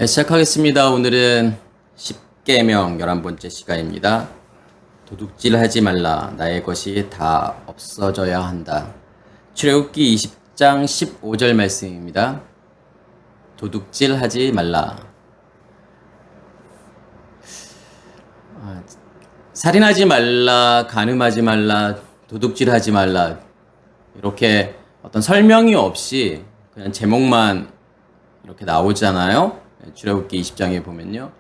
네, 시작하겠습니다. 오늘은 10계명 11번째 시간입니다. 도둑질하지 말라. 나의 것이 다 없어져야 한다. 출애굽기 20장 15절 말씀입니다. 도둑질하지 말라. 살인하지 말라, 간음하지 말라, 도둑질하지 말라. 이렇게 어떤 설명이 없이 그냥 제목만 이렇게 나오잖아요. 출애굽기 20장에 보면요.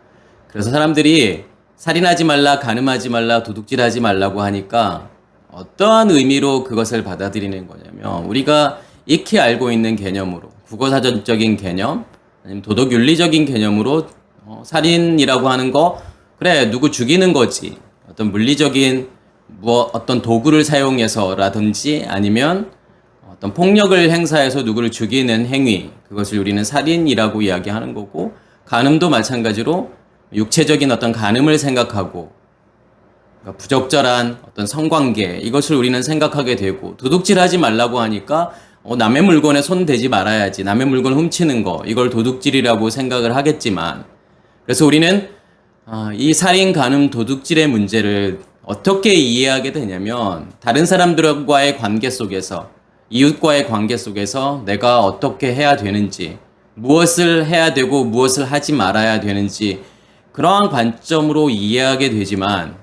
그래서 사람들이 살인하지 말라, 간음하지 말라, 도둑질하지 말라고 하니까 어떠한 의미로 그것을 받아들이는 거냐면 우리가 익히 알고 있는 개념으로 국어사전적인 개념 아니면 도덕윤리적인 개념으로 살인이라고 하는 거 그래 누구 죽이는 거지 어떤 물리적인 어떤 도구를 사용해서라든지 아니면 어떤 폭력을 행사해서 누구를 죽이는 행위 그것을 우리는 살인이라고 이야기하는 거고 간음도 마찬가지로 육체적인 어떤 간음을 생각하고 그러니까 부적절한 어떤 성관계 이것을 우리는 생각하게 되고 도둑질하지 말라고 하니까 남의 물건에 손 대지 말아야지 남의 물건 훔치는 거 이걸 도둑질이라고 생각을 하겠지만 그래서 우리는 이 살인, 간음, 도둑질의 문제를 어떻게 이해하게 되냐면 다른 사람들과의 관계 속에서 이웃과의 관계 속에서 내가 어떻게 해야 되는지 무엇을 해야 되고 무엇을 하지 말아야 되는지 그러한 관점으로 이해하게 되지만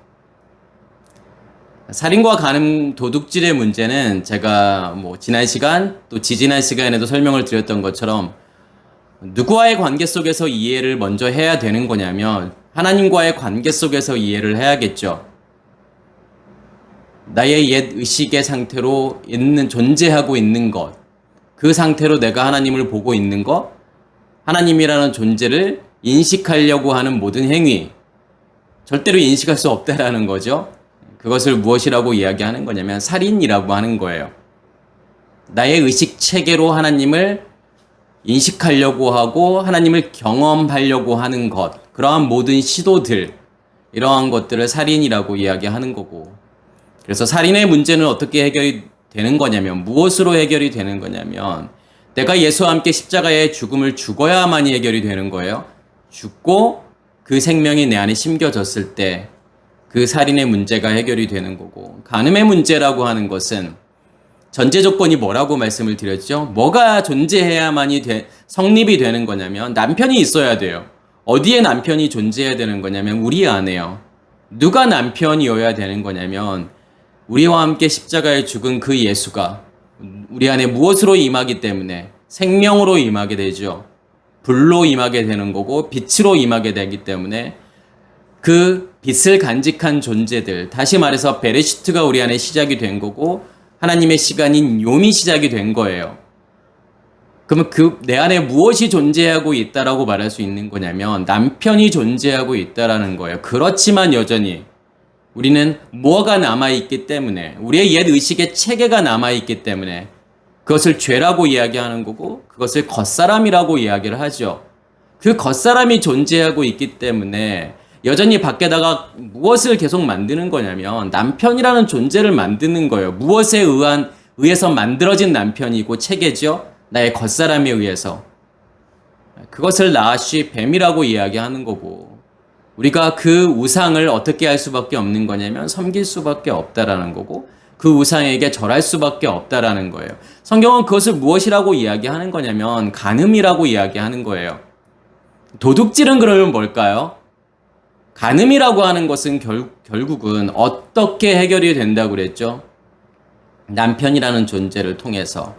살인과 간음, 도둑질의 문제는 제가 지난 시간 또 지지난 시간에도 설명을 드렸던 것처럼 누구와의 관계 속에서 이해를 먼저 해야 되는 거냐면 하나님과의 관계 속에서 이해를 해야겠죠. 나의 옛 의식의 상태로 존재하고 있는 것, 그 상태로 내가 하나님을 보고 있는 것, 하나님이라는 존재를 인식하려고 하는 모든 행위, 절대로 인식할 수 없다라는 거죠. 그것을 무엇이라고 이야기하는 거냐면 살인이라고 하는 거예요. 나의 의식 체계로 하나님을 인식하려고 하고 하나님을 경험하려고 하는 것, 그러한 모든 시도들, 이러한 것들을 살인이라고 이야기하는 거고 그래서 살인의 문제는 어떻게 해결이 되는 거냐면 무엇으로 해결이 되는 거냐면 내가 예수와 함께 십자가의 죽음을 죽어야만이 해결이 되는 거예요. 죽고 그 생명이 내 안에 심겨졌을 때 그 살인의 문제가 해결이 되는 거고 간음의 문제라고 하는 것은 전제 조건이 뭐라고 말씀을 드렸죠? 뭐가 존재해야만이 성립이 되는 거냐면 남편이 있어야 돼요. 어디에 남편이 존재해야 되는 거냐면 우리 안에요. 누가 남편이어야 되는 거냐면 우리와 함께 십자가에 죽은 그 예수가 우리 안에 무엇으로 임하기 때문에 생명으로 임하게 되죠. 불로 임하게 되는 거고 빛으로 임하게 되기 때문에 그 빛을 간직한 존재들 다시 말해서 베레시트가 우리 안에 시작이 된 거고 하나님의 시간인 욤이 시작이 된 거예요. 그러면 내 안에 무엇이 존재하고 있다라고 말할 수 있는 거냐면 남편이 존재하고 있다라는 거예요. 그렇지만 여전히 우리는 뭐가 남아있기 때문에 우리의 옛 의식의 체계가 남아있기 때문에 그것을 죄라고 이야기하는 거고 그것을 겉사람이라고 이야기를 하죠. 그 겉사람이 존재하고 있기 때문에 여전히 밖에다가 무엇을 계속 만드는 거냐면 남편이라는 존재를 만드는 거예요. 무엇에 의해서 만들어진 남편이고 체계죠. 나의 겉사람에 의해서. 그것을 나아시 뱀이라고 이야기하는 거고 우리가 그 우상을 어떻게 할 수밖에 없는 거냐면 섬길 수밖에 없다라는 거고 그 우상에게 절할 수밖에 없다라는 거예요. 성경은 그것을 무엇이라고 이야기하는 거냐면 간음이라고 이야기하는 거예요. 도둑질은 그러면 뭘까요? 간음이라고 하는 것은 결국은 어떻게 해결이 된다고 그랬죠? 남편이라는 존재를 통해서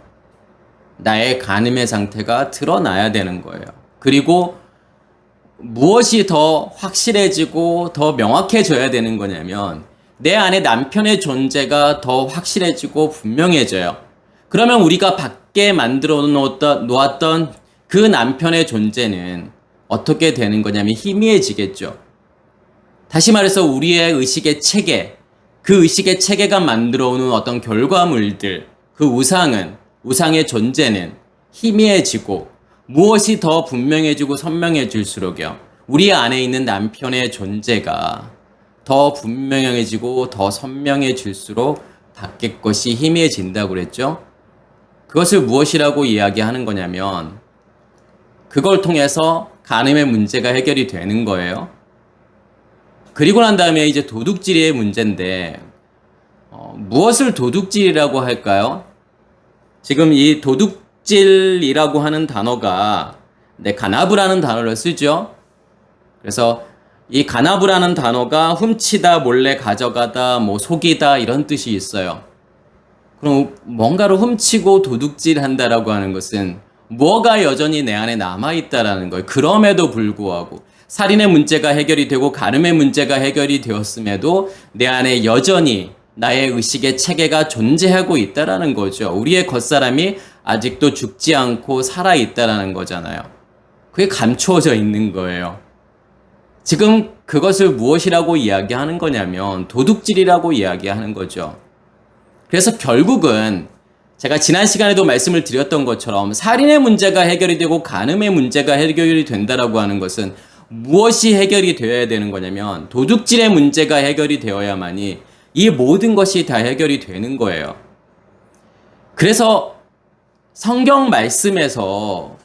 나의 간음의 상태가 드러나야 되는 거예요. 그리고 무엇이 더 확실해지고 더 명확해져야 되는 거냐면 내 안에 남편의 존재가 더 확실해지고 분명해져요. 그러면 우리가 밖에 만들어 놓았던 그 남편의 존재는 어떻게 되는 거냐면 희미해지겠죠. 다시 말해서 우리의 의식의 체계, 그 의식의 체계가 만들어 오는 어떤 결과물들, 그 우상의 존재는 희미해지고 무엇이 더 분명해지고 선명해질수록요. 우리 안에 있는 남편의 존재가 더 분명해지고 더 선명해질수록 밖의 것이 희미해진다고 그랬죠. 그것을 무엇이라고 이야기하는 거냐면 그걸 통해서 간음의 문제가 해결이 되는 거예요. 그리고 난 다음에 이제 도둑질의 문제인데, 무엇을 도둑질이라고 할까요? 지금 이 도둑질이라고 하는 단어가 가나브라는 단어를 쓰죠. 그래서 이 가나브라는 단어가 훔치다, 몰래 가져가다, 속이다 이런 뜻이 있어요. 그럼 뭔가를 훔치고 도둑질한다라고 하는 것은 뭐가 여전히 내 안에 남아있다라는 거예요. 그럼에도 불구하고 살인의 문제가 해결이 되고 간음의 문제가 해결이 되었음에도 내 안에 여전히 나의 의식의 체계가 존재하고 있다라는 거죠. 우리의 겉사람이 아직도 죽지 않고 살아있다라는 거잖아요. 그게 감추어져 있는 거예요. 지금 그것을 무엇이라고 이야기하는 거냐면 도둑질이라고 이야기하는 거죠. 그래서 결국은 제가 지난 시간에도 말씀을 드렸던 것처럼 살인의 문제가 해결이 되고 간음의 문제가 해결이 된다라고 하는 것은 무엇이 해결이 되어야 되는 거냐면 도둑질의 문제가 해결이 되어야만이 이 모든 것이 다 해결이 되는 거예요. 그래서 성경 말씀에서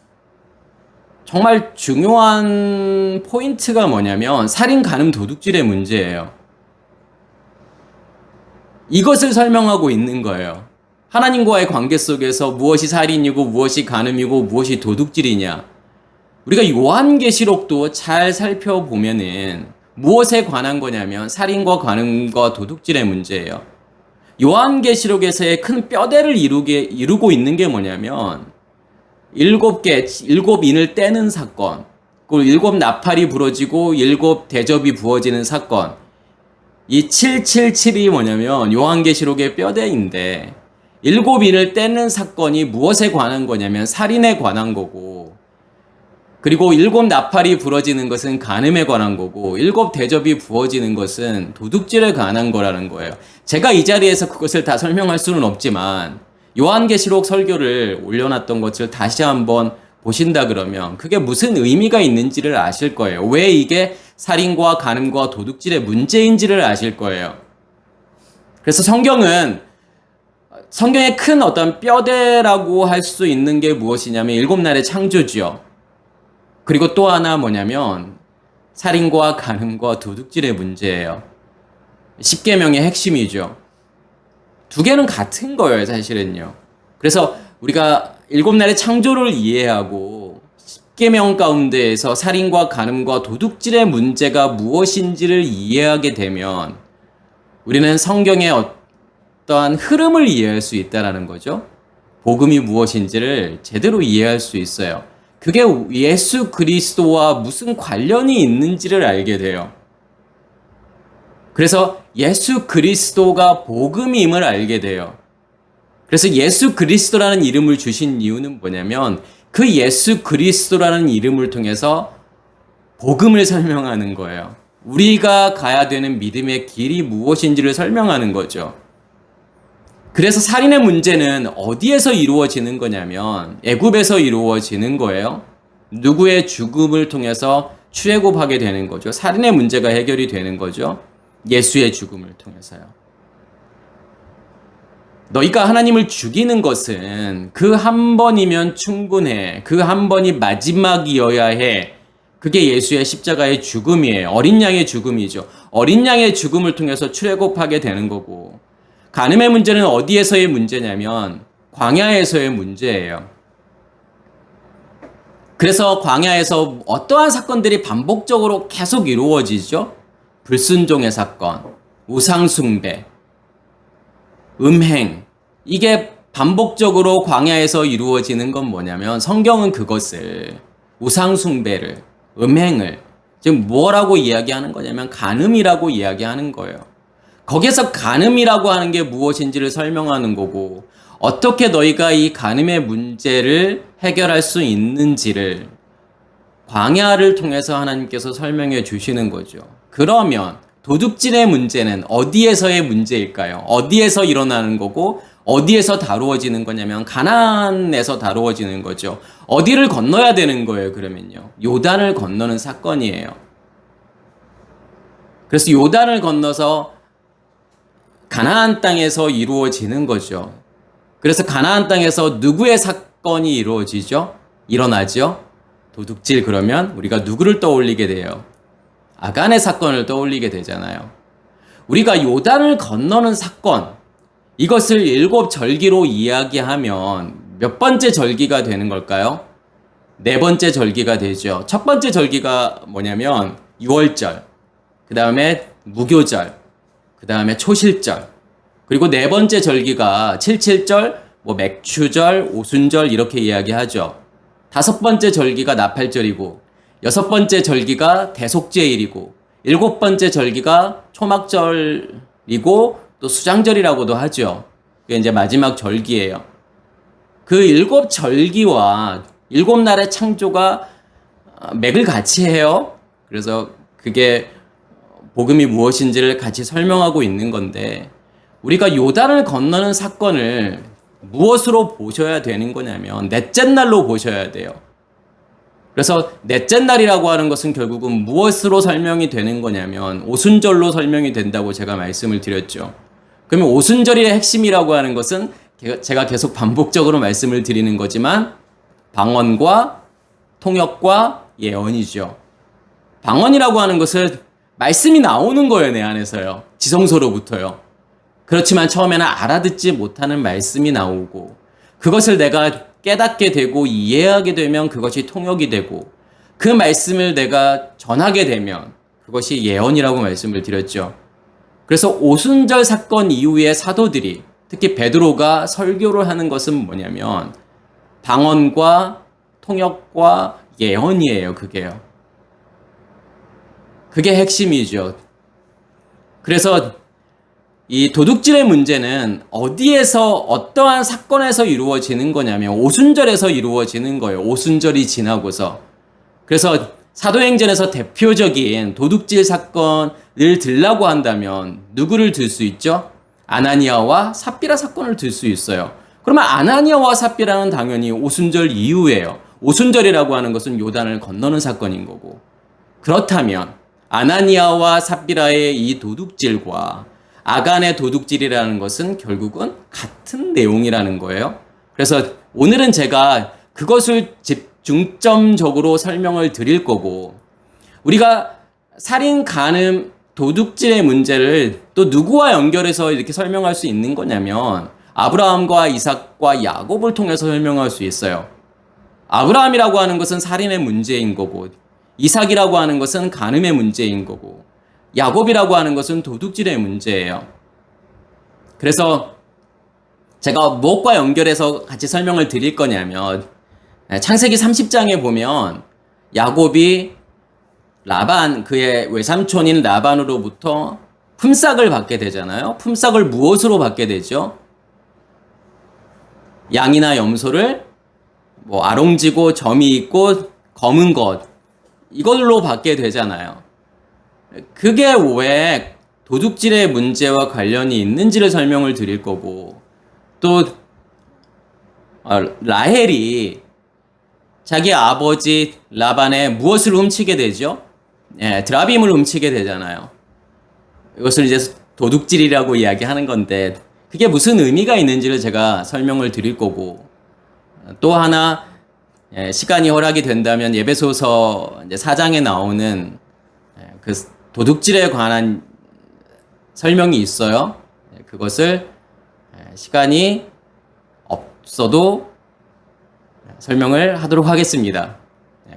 정말 중요한 포인트가 뭐냐면 살인, 간음, 도둑질의 문제예요. 이것을 설명하고 있는 거예요. 하나님과의 관계 속에서 무엇이 살인이고 무엇이 간음이고 무엇이 도둑질이냐. 우리가 요한계시록도 잘 살펴보면은 무엇에 관한 거냐면 살인과 간음과 도둑질의 문제예요. 요한계시록에서의 큰 뼈대를 이루고 있는 게 뭐냐면 일곱 인을 떼는 사건, 그리고 7 나팔이 부러지고 7 대접이 부어지는 사건. 이 777이 뭐냐면 요한계시록의 뼈대인데 7 인을 떼는 사건이 무엇에 관한 거냐면 살인에 관한 거고, 그리고 7 나팔이 부러지는 것은 간음에 관한 거고 7 대접이 부어지는 것은 도둑질에 관한 거라는 거예요. 제가 이 자리에서 그것을 다 설명할 수는 없지만 요한계시록 설교를 올려놨던 것을 다시 한번 보신다 그러면 그게 무슨 의미가 있는지를 아실 거예요. 왜 이게 살인과 간음과 도둑질의 문제인지를 아실 거예요. 그래서 성경의 큰 어떤 뼈대라고 할 수 있는 게 무엇이냐면 7날의 창조지요. 그리고 또 하나 뭐냐면 살인과 간음과 도둑질의 문제예요. 십계명의 핵심이죠. 두 개는 같은 거예요, 사실은요. 그래서 우리가 7날의 창조를 이해하고 십계명 가운데에서 살인과 간음과 도둑질의 문제가 무엇인지를 이해하게 되면 우리는 성경의 어떠한 흐름을 이해할 수 있다는 거죠. 복음이 무엇인지를 제대로 이해할 수 있어요. 그게 예수 그리스도와 무슨 관련이 있는지를 알게 돼요. 그래서 예수 그리스도가 복음임을 알게 돼요. 그래서 예수 그리스도라는 이름을 주신 이유는 뭐냐면 그 예수 그리스도라는 이름을 통해서 복음을 설명하는 거예요. 우리가 가야 되는 믿음의 길이 무엇인지를 설명하는 거죠. 그래서 살인의 문제는 어디에서 이루어지는 거냐면 애굽에서 이루어지는 거예요. 누구의 죽음을 통해서 출애굽하게 되는 거죠. 살인의 문제가 해결이 되는 거죠. 예수의 죽음을 통해서요. 너희가 하나님을 죽이는 것은 그 한 번이면 충분해. 그 한 번이 마지막이어야 해. 그게 예수의 십자가의 죽음이에요. 어린 양의 죽음이죠. 어린 양의 죽음을 통해서 출애굽하게 되는 거고, 간음의 문제는 어디에서의 문제냐면 광야에서의 문제예요. 그래서 광야에서 어떠한 사건들이 반복적으로 계속 이루어지죠? 불순종의 사건, 우상숭배, 음행. 이게 반복적으로 광야에서 이루어지는 건 뭐냐면 성경은 그것을 우상숭배를, 음행을 지금 뭐라고 이야기하는 거냐면 간음이라고 이야기하는 거예요. 거기에서 간음이라고 하는 게 무엇인지를 설명하는 거고, 어떻게 너희가 이 간음의 문제를 해결할 수 있는지를 광야를 통해서 하나님께서 설명해 주시는 거죠. 그러면 도둑질의 문제는 어디에서의 문제일까요? 어디에서 일어나는 거고 어디에서 다루어지는 거냐면 가나안에서 다루어지는 거죠. 어디를 건너야 되는 거예요, 그러면요? 요단을 건너는 사건이에요. 그래서 요단을 건너서 가나안 땅에서 이루어지는 거죠. 그래서 가나안 땅에서 누구의 사건이 일어나죠? 도둑질 그러면 우리가 누구를 떠올리게 돼요? 아간의 사건을 떠올리게 되잖아요. 우리가 요단을 건너는 사건, 이것을 7절기로 이야기하면 몇 번째 절기가 되는 걸까요? 4번째 절기가 되죠. 첫 번째 절기가 뭐냐면 6월절, 그 다음에 무교절, 그 다음에 초실절, 그리고 4번째 절기가 77절, 맥추절, 오순절 이렇게 이야기하죠. 5번째 절기가 나팔절이고 6번째 절기가 대속죄일이고 7번째 절기가 초막절이고 또 수장절이라고도 하죠. 그게 이제 마지막 절기예요. 그 7절기와 7날의 창조가 맥을 같이 해요. 그래서 그게 복음이 무엇인지를 같이 설명하고 있는 건데, 우리가 요단을 건너는 사건을 무엇으로 보셔야 되는 거냐면 넷째 날로 보셔야 돼요. 그래서 넷째 날이라고 하는 것은 결국은 무엇으로 설명이 되는 거냐면 오순절로 설명이 된다고 제가 말씀을 드렸죠. 그러면 오순절의 핵심이라고 하는 것은 제가 계속 반복적으로 말씀을 드리는 거지만 방언과 통역과 예언이죠. 방언이라고 하는 것은 말씀이 나오는 거예요, 내 안에서요. 지성소로부터요. 그렇지만 처음에는 알아듣지 못하는 말씀이 나오고 그것을 내가 깨닫게 되고 이해하게 되면 그것이 통역이 되고 그 말씀을 내가 전하게 되면 그것이 예언이라고 말씀을 드렸죠. 그래서 오순절 사건 이후에 사도들이, 특히 베드로가 설교를 하는 것은 뭐냐면 방언과 통역과 예언이에요. 그게 핵심이죠. 그래서 이 도둑질의 문제는 어디에서 어떠한 사건에서 이루어지는 거냐면 오순절에서 이루어지는 거예요. 오순절이 지나고서. 그래서 사도행전에서 대표적인 도둑질 사건을 들라고 한다면 누구를 들 수 있죠? 아나니아와 삽비라 사건을 들 수 있어요. 그러면 아나니아와 삽비라는 당연히 오순절 이후예요. 오순절이라고 하는 것은 요단을 건너는 사건인 거고. 그렇다면 아나니아와 삽비라의 이 도둑질과 아간의 도둑질이라는 것은 결국은 같은 내용이라는 거예요. 그래서 오늘은 제가 그것을 중점적으로 설명을 드릴 거고, 우리가 살인, 간음, 도둑질의 문제를 또 누구와 연결해서 이렇게 설명할 수 있는 거냐면 아브라함과 이삭과 야곱을 통해서 설명할 수 있어요. 아브라함이라고 하는 것은 살인의 문제인 거고, 이삭이라고 하는 것은 간음의 문제인 거고, 야곱이라고 하는 것은 도둑질의 문제예요. 그래서 제가 무엇과 연결해서 같이 설명을 드릴 거냐면 창세기 30장에 보면 야곱이 라반, 그의 외삼촌인 라반으로부터 품삯을 받게 되잖아요. 품삯을 무엇으로 받게 되죠? 양이나 염소를 아롱지고 점이 있고 검은 것, 이걸로 받게 되잖아요. 그게 왜 도둑질의 문제와 관련이 있는지를 설명을 드릴 거고, 또 라헬이 자기 아버지 라반의 무엇을 훔치게 되죠? 드라빔을 훔치게 되잖아요. 이것을 이제 도둑질이라고 이야기하는 건데 그게 무슨 의미가 있는지를 제가 설명을 드릴 거고, 또 하나 시간이 허락이 된다면 에베소서 4장에 나오는 그 도둑질에 관한 설명이 있어요. 그것을 시간이 없어도 설명을 하도록 하겠습니다.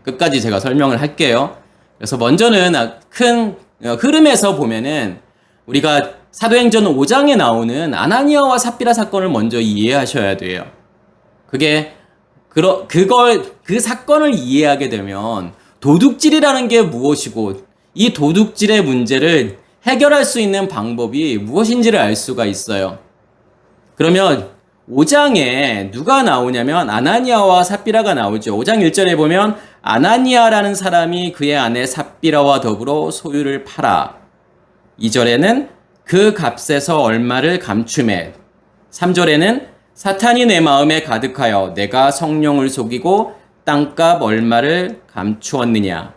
끝까지 제가 설명을 할게요. 그래서 먼저는 큰 흐름에서 보면은 우리가 사도행전 5장에 나오는 아나니아와 삽비라 사건을 먼저 이해하셔야 돼요. 그 사건을 이해하게 되면 도둑질이라는 게 무엇이고 이 도둑질의 문제를 해결할 수 있는 방법이 무엇인지를 알 수가 있어요. 그러면 5장에 누가 나오냐면 아나니아와 삽비라가 나오죠. 5장 1절에 보면 아나니아라는 사람이 그의 아내 삽비라와 더불어 소유를 팔아 2절에는 그 값에서 얼마를 감추매 3절에는 사탄이 내 마음에 가득하여 내가 성령을 속이고 땅값 얼마를 감추었느냐.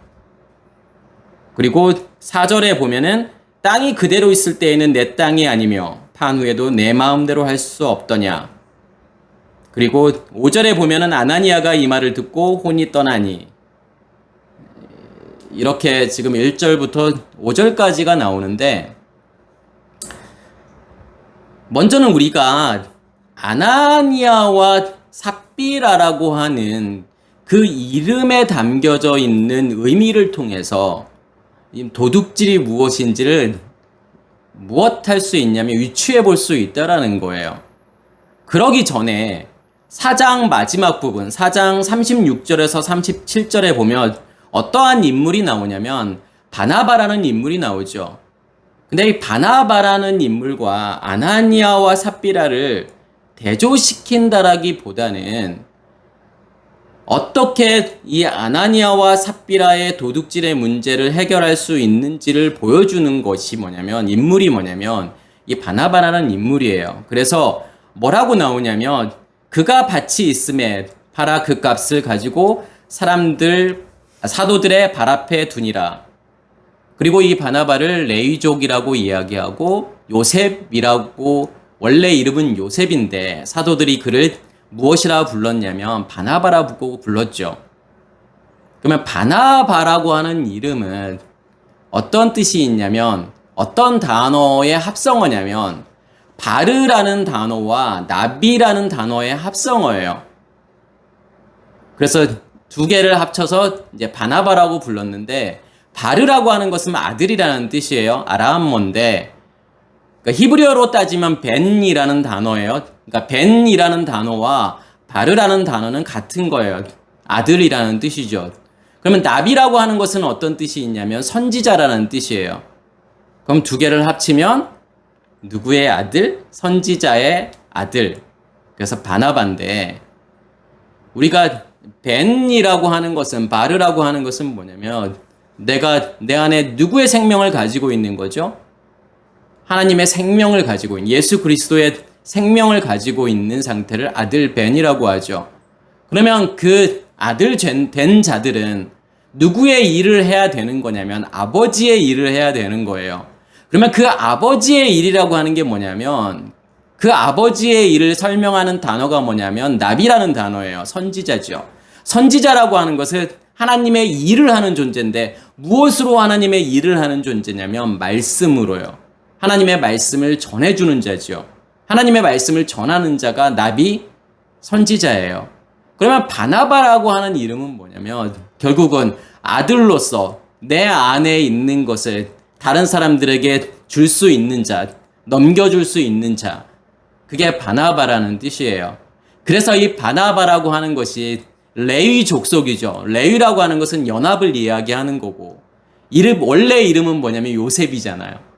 그리고 4절에 보면은 땅이 그대로 있을 때에는 내 땅이 아니며 판 후에도 내 마음대로 할 수 없더냐. 그리고 5절에 보면은 아나니아가 이 말을 듣고 혼이 떠나니 이렇게 지금 1절부터 5절까지가 나오는데, 먼저는 우리가 아나니아와 삽비라라고 하는 그 이름에 담겨져 있는 의미를 통해서 이 도둑질이 무엇인지를 무엇할 수 있냐면 유추해 볼 수 있다라는 거예요. 그러기 전에 4장 마지막 부분, 4장 36절에서 37절에 보면 어떠한 인물이 나오냐면 바나바라는 인물이 나오죠. 근데 이 바나바라는 인물과 아나니아와 삽비라를 대조시킨다라기보다는 어떻게 이 아나니아와 삽비라의 도둑질의 문제를 해결할 수 있는지를 보여주는 것이 뭐냐면, 인물이 뭐냐면 이 바나바라는 인물이에요. 그래서 뭐라고 나오냐면, 그가 밭이 있음에 팔아 그 값을 가지고 사도들의 발 앞에 두니라. 그리고 이 바나바를 레위족이라고 이야기하고 요셉이라고, 원래 이름은 요셉인데 사도들이 그를 무엇이라 불렀냐면 바나바라고 불렀죠. 그러면 바나바라고 하는 이름은 어떤 뜻이 있냐면, 어떤 단어의 합성어냐면 바르라는 단어와 나비라는 단어의 합성어예요. 그래서 두 개를 합쳐서 이제 바나바라고 불렀는데, 바르라고 하는 것은 아들이라는 뜻이에요. 아람어인데, 그러니까 히브리어로 따지면 벤이라는 단어예요. 그러니까 벤이라는 단어와 바르라는 단어는 같은 거예요. 아들이라는 뜻이죠. 그러면 나비라고 하는 것은 어떤 뜻이 있냐면 선지자라는 뜻이에요. 그럼 두 개를 합치면 누구의 아들? 선지자의 아들. 그래서 바나바인데, 우리가 벤이라고 하는 것은, 바르라고 하는 것은 뭐냐면 내가 내 안에 누구의 생명을 가지고 있는 거죠? 하나님의 생명을 가지고 있는, 예수 그리스도의 생명을 가지고 있는 상태를 아들 벤이라고 하죠. 그러면 그 아들 된 자들은 누구의 일을 해야 되는 거냐면 아버지의 일을 해야 되는 거예요. 그러면 그 아버지의 일이라고 하는 게 뭐냐면, 그 아버지의 일을 설명하는 단어가 뭐냐면 나비라는 단어예요. 선지자죠. 선지자라고 하는 것은 하나님의 일을 하는 존재인데, 무엇으로 하나님의 일을 하는 존재냐면 말씀으로요. 하나님의 말씀을 전해주는 자죠. 하나님의 말씀을 전하는 자가 나비, 선지자예요. 그러면 바나바라고 하는 이름은 뭐냐면 결국은 아들로서 내 안에 있는 것을 다른 사람들에게 줄 수 있는 자, 넘겨줄 수 있는 자, 그게 바나바라는 뜻이에요. 그래서 이 바나바라고 하는 것이 레위 족속이죠. 레위라고 하는 것은 연합을 이야기하는 거고, 원래 이름은 뭐냐면 요셉이잖아요.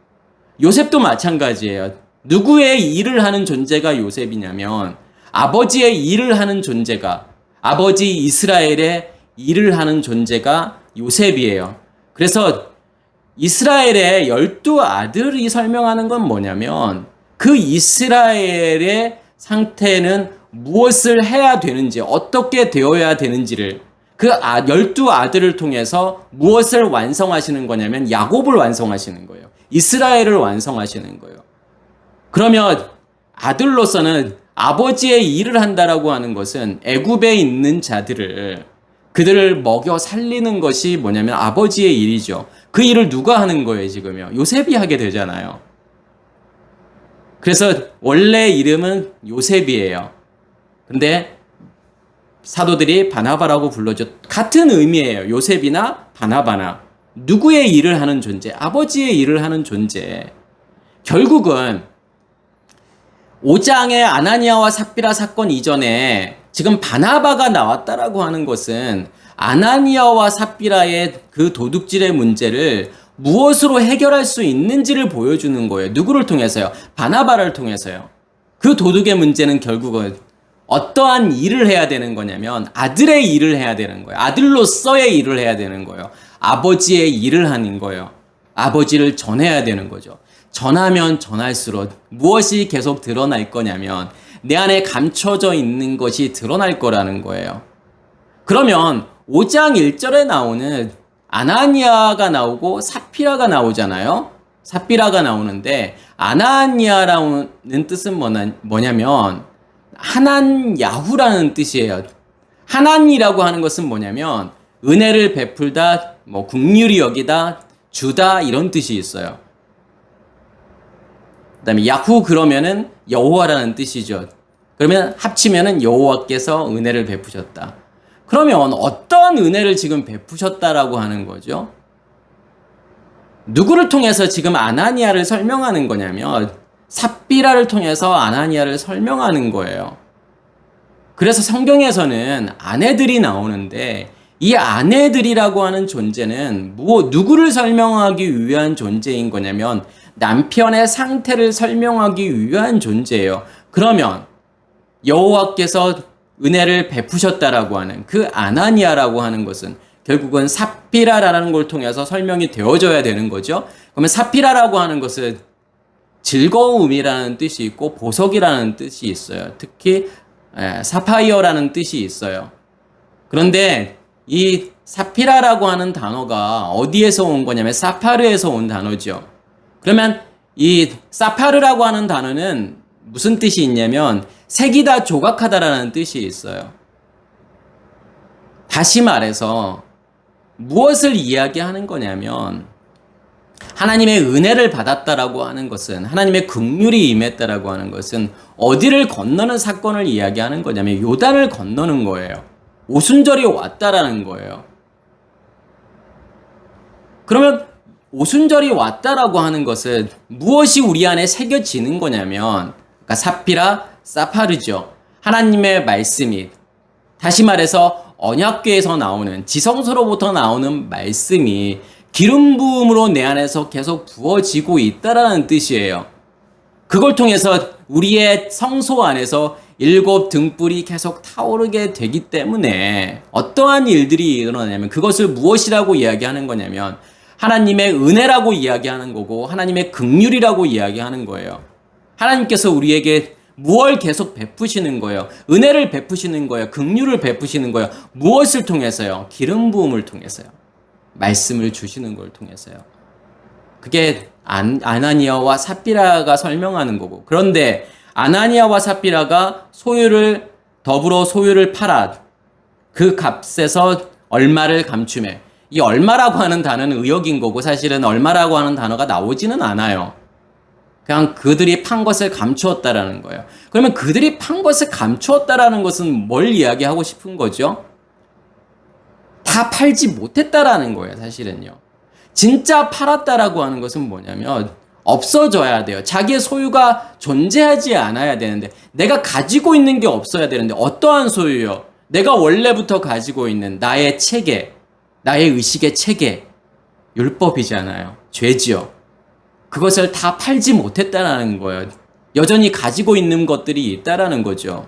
요셉도 마찬가지예요. 누구의 일을 하는 존재가 요셉이냐면 아버지의 일을 하는 존재가, 아버지 이스라엘의 일을 하는 존재가 요셉이에요. 그래서 이스라엘의 12아들이 설명하는 건 뭐냐면 그 이스라엘의 상태는 무엇을 해야 되는지, 어떻게 되어야 되는지를, 그 12아들을 통해서 무엇을 완성하시는 거냐면 야곱을 완성하시는 거예요. 이스라엘을 완성하시는 거예요. 그러면 아들로서는 아버지의 일을 한다라고 하는 것은 애굽에 있는 자들을, 그들을 먹여 살리는 것이 뭐냐면 아버지의 일이죠. 그 일을 누가 하는 거예요, 지금요? 요셉이 하게 되잖아요. 그래서 원래 이름은 요셉이에요. 근데 사도들이 바나바라고 불러줘. 같은 의미예요. 요셉이나 바나바나. 누구의 일을 하는 존재? 아버지의 일을 하는 존재. 결국은 5장의 아나니아와 삽비라 사건 이전에 지금 바나바가 나왔다라고 하는 것은 아나니아와 삽비라의 그 도둑질의 문제를 무엇으로 해결할 수 있는지를 보여주는 거예요. 누구를 통해서요? 바나바를 통해서요. 그 도둑의 문제는 결국은 어떠한 일을 해야 되는 거냐면 아들의 일을 해야 되는 거예요. 아들로서의 일을 해야 되는 거예요. 아버지의 일을 하는 거예요. 아버지를 전해야 되는 거죠. 전하면 전할수록 무엇이 계속 드러날 거냐면 내 안에 감춰져 있는 것이 드러날 거라는 거예요. 그러면 5장 1절에 나오는 아나니아가 나오고 삽비라가 나오잖아요. 삽비라가 나오는데 아나니아라는 뜻은 뭐냐면 하난 야후라는 뜻이에요. 하난이라고 하는 것은 뭐냐면 은혜를 베풀다, 뭐 긍휼히 여기다, 주다 이런 뜻이 있어요. 그다음에 야후 그러면은 여호와라는 뜻이죠. 그러면 합치면은 여호와께서 은혜를 베푸셨다. 그러면 어떤 은혜를 지금 베푸셨다라고 하는 거죠? 누구를 통해서 지금 아나니아를 설명하는 거냐면 삽비라를 통해서 아나니아를 설명하는 거예요. 그래서 성경에서는 아내들이 나오는데 이 아내들이라고 하는 존재는 누구를 설명하기 위한 존재인 거냐면 남편의 상태를 설명하기 위한 존재예요. 그러면 여호와께서 은혜를 베푸셨다라고 하는 그 아나니아라고 하는 것은 결국은 삽비라라는 걸 통해서 설명이 되어져야 되는 거죠. 그러면 삽비라라고 하는 것은 즐거움이라는 뜻이 있고 보석이라는 뜻이 있어요. 특히 사파이어라는 뜻이 있어요. 그런데 이 사피라라고 하는 단어가 어디에서 온 거냐면 사파르에서 온 단어죠. 그러면 이 사파르라고 하는 단어는 무슨 뜻이 있냐면 색이다, 조각하다라는 뜻이 있어요. 다시 말해서 무엇을 이야기하는 거냐면 하나님의 은혜를 받았다라고 하는 것은, 하나님의 긍휼이 임했다라고 하는 것은 어디를 건너는 사건을 이야기하는 거냐면 요단을 건너는 거예요. 오순절이 왔다라는 거예요. 그러면 오순절이 왔다라고 하는 것은 무엇이 우리 안에 새겨지는 거냐면, 그러니까 사피라, 사파르죠. 하나님의 말씀이, 다시 말해서 언약궤에서 나오는, 지성소로부터 나오는 말씀이 기름 부음으로 내 안에서 계속 부어지고 있다라는 뜻이에요. 그걸 통해서 우리의 성소 안에서 7 등불이 계속 타오르게 되기 때문에 어떠한 일들이 일어나냐면 그것을 무엇이라고 이야기하는 거냐면 하나님의 은혜라고 이야기하는 거고 하나님의 긍휼이라고 이야기하는 거예요. 하나님께서 우리에게 무엇을 계속 베푸시는 거예요. 은혜를 베푸시는 거예요. 긍휼을 베푸시는 거예요. 무엇을 통해서요? 기름 부음을 통해서요. 말씀을 주시는 걸 통해서요. 그게 아나니아와 삽비라가 설명하는 거고, 그런데 아나니아와 삽비라가 더불어 소유를 팔아 그 값에서 얼마를 감추매. 이 얼마라고 하는 단어는 의역인 거고 사실은 얼마라고 하는 단어가 나오지는 않아요. 그냥 그들이 판 것을 감추었다라는 거예요. 그러면 그들이 판 것을 감추었다라는 것은 뭘 이야기하고 싶은 거죠? 다 팔지 못했다라는 거예요, 사실은요. 진짜 팔았다라고 하는 것은 뭐냐면 없어져야 돼요. 자기의 소유가 존재하지 않아야 되는데, 내가 가지고 있는 게 없어야 되는데 어떠한 소유요? 내가 원래부터 가지고 있는 나의 체계, 나의 의식의 체계, 율법이잖아요. 죄지요. 그것을 다 팔지 못했다라는 거예요. 여전히 가지고 있는 것들이 있다라는 거죠.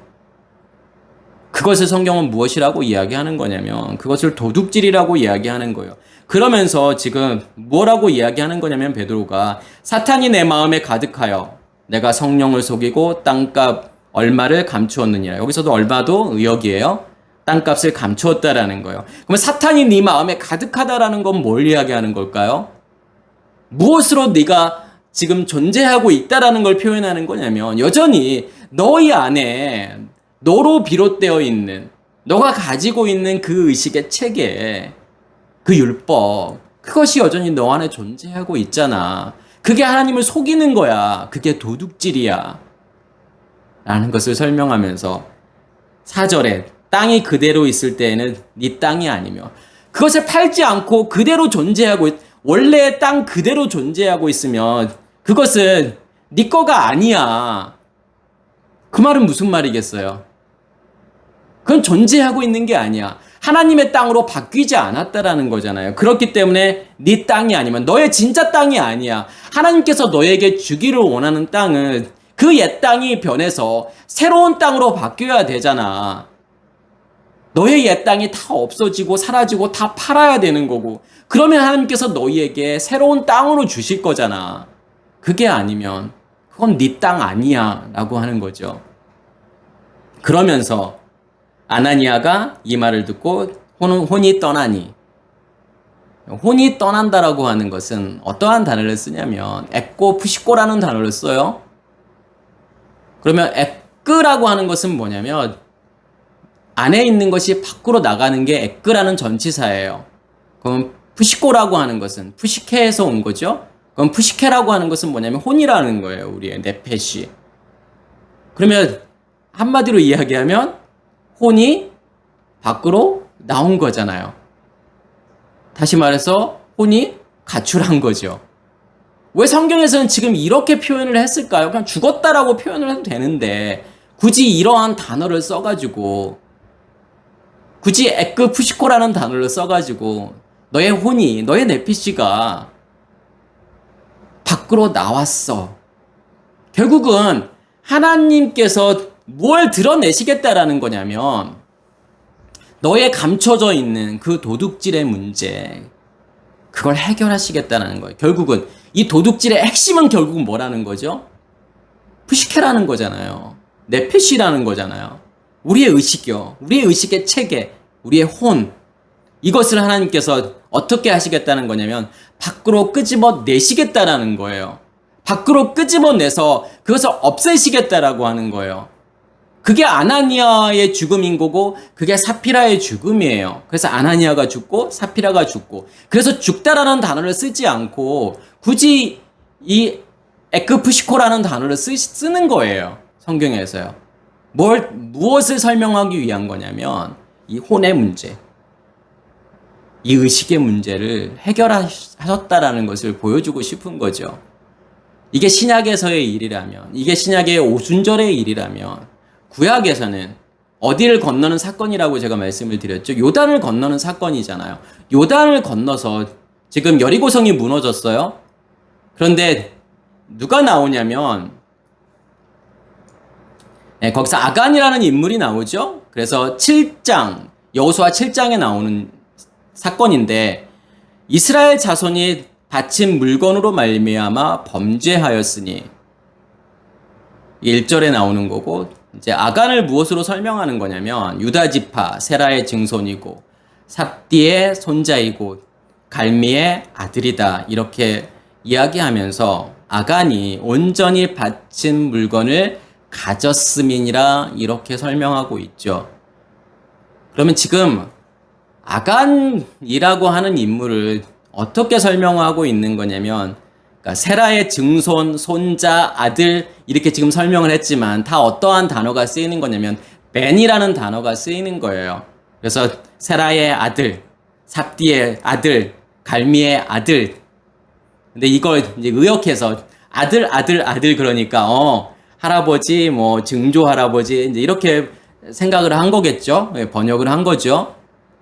그것을 성경은 무엇이라고 이야기하는 거냐면 그것을 도둑질이라고 이야기하는 거예요. 그러면서 지금 뭐라고 이야기하는 거냐면 베드로가 사탄이 내 마음에 가득하여 내가 성령을 속이고 땅값 얼마를 감추었느니라. 여기서도 얼마도 의역이에요. 땅값을 감추었다라는 거예요. 그러면 사탄이 네 마음에 가득하다라는 건 뭘 이야기하는 걸까요? 무엇으로 네가 지금 존재하고 있다라는 걸 표현하는 거냐면 여전히 너희 안에 너로 비롯되어 있는, 너가 가지고 있는 그 의식의 체계, 그 율법, 그것이 여전히 너 안에 존재하고 있잖아. 그게 하나님을 속이는 거야. 그게 도둑질이야. 라는 것을 설명하면서 4절에 땅이 그대로 있을 때에는 네 땅이 아니며, 그것을 팔지 않고 그대로 존재하고 원래 땅 그대로 존재하고 있으면 그것은 네 거가 아니야. 그 말은 무슨 말이겠어요? 그건 존재하고 있는 게 아니야. 하나님의 땅으로 바뀌지 않았다라는 거잖아요. 그렇기 때문에 네 땅이 아니면 너의 진짜 땅이 아니야. 하나님께서 너에게 주기를 원하는 땅은 그 옛 땅이 변해서 새로운 땅으로 바뀌어야 되잖아. 너의 옛 땅이 다 없어지고 사라지고 다 팔아야 되는 거고, 그러면 하나님께서 너희에게 새로운 땅으로 주실 거잖아. 그게 아니면 그건 네 땅 아니야 라고 하는 거죠. 그러면서 아나니아가 이 말을 듣고 혼이 떠나니, 혼이 떠난다라고 하는 것은 어떠한 단어를 쓰냐면 에꼬 푸시꼬라는 단어를 써요. 그러면 에끄라고 하는 것은 뭐냐면 안에 있는 것이 밖으로 나가는 게 에끄라는 전치사예요. 그럼 푸시코라고 하는 것은 푸시케에서 온 거죠. 그럼 푸시케라고 하는 것은 뭐냐면 혼이라는 거예요. 우리의 네펫이. 그러면 한마디로 이야기하면 혼이 밖으로 나온 거잖아요. 다시 말해서 혼이 가출한 거죠. 왜 성경에서는 지금 이렇게 표현을 했을까요? 그냥 죽었다라고 표현을 해도 되는데 굳이 이러한 단어를 써가지고 굳이 에크 푸시코라는 단어를 써가지고 너의 혼이, 너의 네피시가 밖으로 나왔어. 결국은 하나님께서 뭘 드러내시겠다라는 거냐면 너의 감춰져 있는 그 도둑질의 문제, 그걸 해결하시겠다는 거예요. 결국은 이 도둑질의 핵심은 결국은 뭐라는 거죠? 푸시케라는 거잖아요. 네펫이라는 거잖아요. 우리의 의식이요. 우리의 의식의 체계, 우리의 혼, 이것을 하나님께서 어떻게 하시겠다는 거냐면 밖으로 끄집어 내시겠다라는 거예요. 밖으로 끄집어내서 그것을 없애시겠다라고 하는 거예요. 그게 아나니아의 죽음인 거고 그게 사피라의 죽음이에요. 그래서 아나니아가 죽고 사피라가 죽고, 그래서 죽다라는 단어를 쓰지 않고 굳이 이 에크푸시코라는 단어를 쓰는 거예요. 성경에서요. 무엇을 설명하기 위한 거냐면 이 혼의 문제, 이 의식의 문제를 해결하셨다라는 것을 보여주고 싶은 거죠. 이게 신약에서의 일이라면, 이게 신약의 오순절의 일이라면 구약에서는 어디를 건너는 사건이라고 제가 말씀을 드렸죠. 요단을 건너는 사건이잖아요. 요단을 건너서 지금 여리고성이 무너졌어요. 그런데 누가 나오냐면 거기서 아간이라는 인물이 나오죠. 그래서 7장, 여호수아 7장에 나오는 사건인데 이스라엘 자손이 바친 물건으로 말미암아 범죄하였으니 1절에 나오는 거고, 이제 아간을 무엇으로 설명하는 거냐면 유다 지파 세라의 증손이고 삽디의 손자이고 갈미의 아들이다, 이렇게 이야기하면서 아간이 온전히 바친 물건을 가졌음이니라 이렇게 설명하고 있죠. 그러면 지금 아간이라고 하는 인물을 어떻게 설명하고 있는 거냐면, 그러니까 세라의 증손, 손자, 아들, 이렇게 지금 설명을 했지만 다 어떠한 단어가 쓰이는 거냐면 벤이라는 단어가 쓰이는 거예요. 그래서 세라의 아들, 삽디의 아들, 갈미의 아들. 근데 이걸 이제 의역해서 아들 그러니까 할아버지, 뭐 증조 할아버지, 이제 이렇게 생각을 한 거겠죠. 번역을 한 거죠.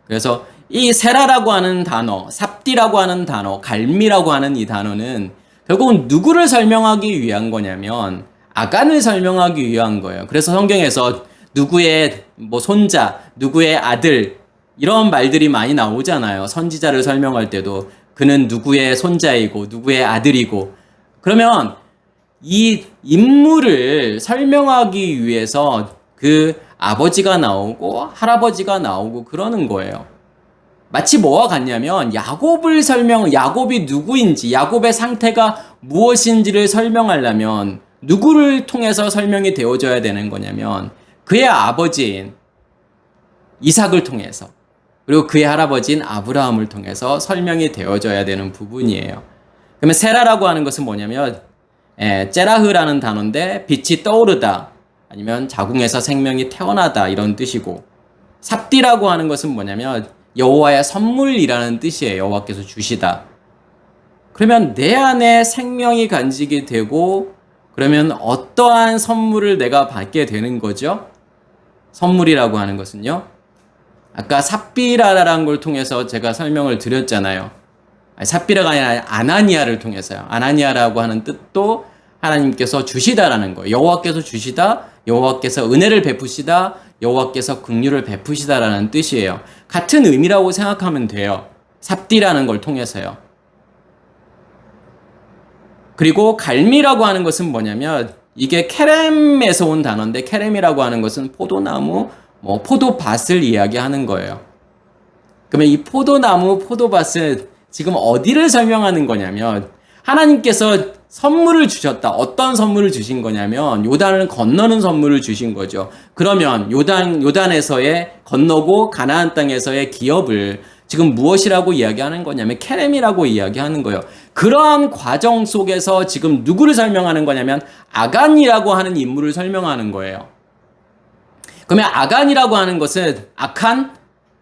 그래서 이 세라라고 하는 단어, 삽디라고 하는 단어, 갈미라고 하는 이 단어는 결국은 누구를 설명하기 위한 거냐면 아간을 설명하기 위한 거예요. 그래서 성경에서 누구의 뭐 손자, 누구의 아들, 이런 말들이 많이 나오잖아요. 선지자를 설명할 때도 그는 누구의 손자이고 누구의 아들이고. 그러면 이 인물을 설명하기 위해서 그 아버지가 나오고 할아버지가 나오고 그러는 거예요. 마치 뭐와 같냐면 야곱이 누구인지, 야곱의 상태가 무엇인지를 설명하려면 누구를 통해서 설명이 되어져야 되는 거냐면 그의 아버지인 이삭을 통해서, 그리고 그의 할아버지인 아브라함을 통해서 설명이 되어져야 되는 부분이에요. 그러면 세라라고 하는 것은 뭐냐면 제라흐라는 단어인데 빛이 떠오르다, 아니면 자궁에서 생명이 태어나다, 이런 뜻이고, 삽디라고 하는 것은 뭐냐면 여호와의 선물이라는 뜻이에요. 여호와께서 주시다. 그러면 내 안에 생명이 간직이 되고, 그러면 어떠한 선물을 내가 받게 되는 거죠? 선물이라고 하는 것은요, 아까 삽비라라는 걸 통해서 제가 설명을 드렸잖아요. 삽비라가 아니라 아나니아를 통해서요. 아나니아라고 하는 뜻도 하나님께서 주시다라는 거예요. 여호와께서 주시다, 여호와께서 은혜를 베푸시다, 여호와께서 긍휼을 베푸시다라는 뜻이에요. 같은 의미라고 생각하면 돼요. 삽디라는 걸 통해서요. 그리고 갈미라고 하는 것은 뭐냐면 이게 케렘에서 온 단어인데, 케렘이라고 하는 것은 포도나무, 포도밭을 이야기하는 거예요. 그러면 이 포도나무, 포도밭은 지금 어디를 설명하는 거냐면 하나님께서 선물을 주셨다. 어떤 선물을 주신 거냐면 요단을 건너는 선물을 주신 거죠. 그러면 요단에서의 건너고 가나안 땅에서의 기업을 지금 무엇이라고 이야기하는 거냐면 케렘이라고 이야기하는 거예요. 그러한 과정 속에서 지금 누구를 설명하는 거냐면 아간이라고 하는 인물을 설명하는 거예요. 그러면 아간이라고 하는 것은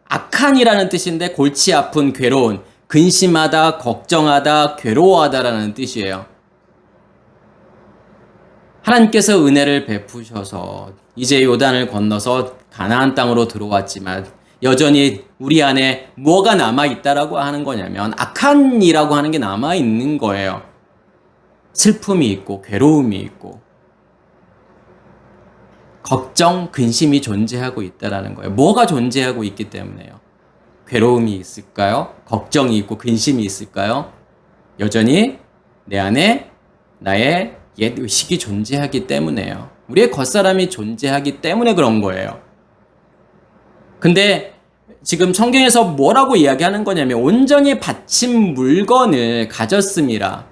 악한이라는 뜻인데 골치 아픈, 괴로운, 근심하다, 걱정하다, 괴로워하다라는 뜻이에요. 하나님께서 은혜를 베푸셔서 이제 요단을 건너서 가나안 땅으로 들어왔지만 여전히 우리 안에 뭐가 남아있다라고 하는 거냐면 악한이라고 하는 게 남아있는 거예요. 슬픔이 있고 괴로움이 있고 걱정, 근심이 존재하고 있다라는 거예요. 뭐가 존재하고 있기 때문에요. 괴로움이 있을까요? 걱정이 있고 근심이 있을까요? 여전히 내 안에 나의 옛 의식이 존재하기 때문에요. 우리의 겉사람이 존재하기 때문에 그런 거예요. 근데 지금 성경에서 뭐라고 이야기하는 거냐면 온전히 바친 물건을 가졌음이라.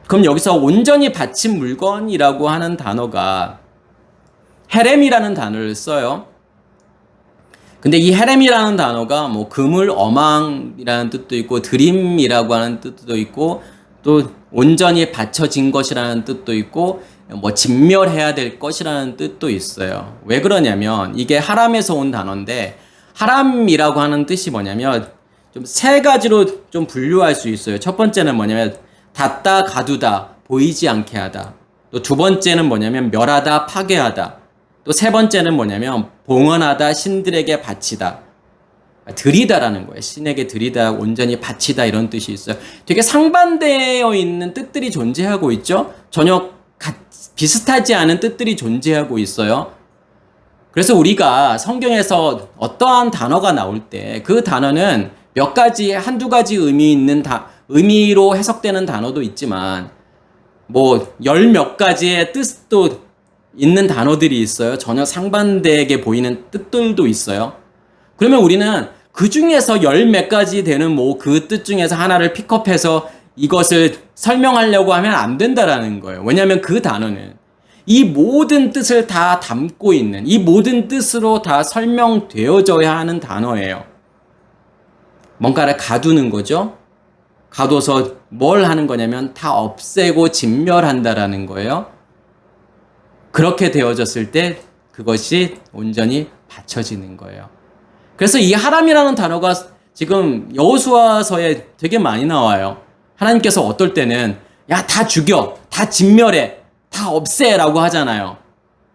그럼 여기서 온전히 바친 물건이라고 하는 단어가 헤렘이라는 단어를 써요. 근데 이 헤렘이라는 단어가 뭐 그물 어망이라는 뜻도 있고 드림이라고 하는 뜻도 있고 또 온전히 받쳐진 것이라는 뜻도 있고 뭐 진멸해야 될 것이라는 뜻도 있어요. 왜 그러냐면 이게 하람에서 온 단어인데 하람이라고 하는 뜻이 뭐냐면 좀 세 가지로 좀 분류할 수 있어요. 첫 번째는 뭐냐면 닫다, 가두다, 보이지 않게 하다. 또 두 번째는 뭐냐면 멸하다, 파괴하다. 또 세 번째는 뭐냐면 봉헌하다, 신들에게 바치다. 드리다라는 거예요. 신에게 드리다, 온전히 바치다 이런 뜻이 있어요. 되게 상반되어 있는 뜻들이 존재하고 있죠. 전혀 비슷하지 않은 뜻들이 존재하고 있어요. 그래서 우리가 성경에서 어떠한 단어가 나올 때 그 단어는 몇 가지, 한두 가지 의미로 해석되는 단어도 있지만 뭐 열 몇 가지의 뜻도 있는 단어들이 있어요. 전혀 상반되게 보이는 뜻들도 있어요. 그러면 우리는 그 중에서 열 몇 가지 되는 뭐 그 뜻 중에서 하나를 픽업해서 이것을 설명하려고 하면 안 된다라는 거예요. 왜냐하면 그 단어는 이 모든 뜻을 다 담고 있는, 이 모든 뜻으로 다 설명되어져야 하는 단어예요. 뭔가를 가두는 거죠. 가둬서 뭘 하는 거냐면 다 없애고 진멸한다라는 거예요. 그렇게 되어졌을 때 그것이 온전히 받쳐지는 거예요. 그래서 이 하람이라는 단어가 지금 여호수아서에 되게 많이 나와요. 하나님께서 어떨 때는 야, 다 죽여, 다 진멸해, 다 없애라고 하잖아요.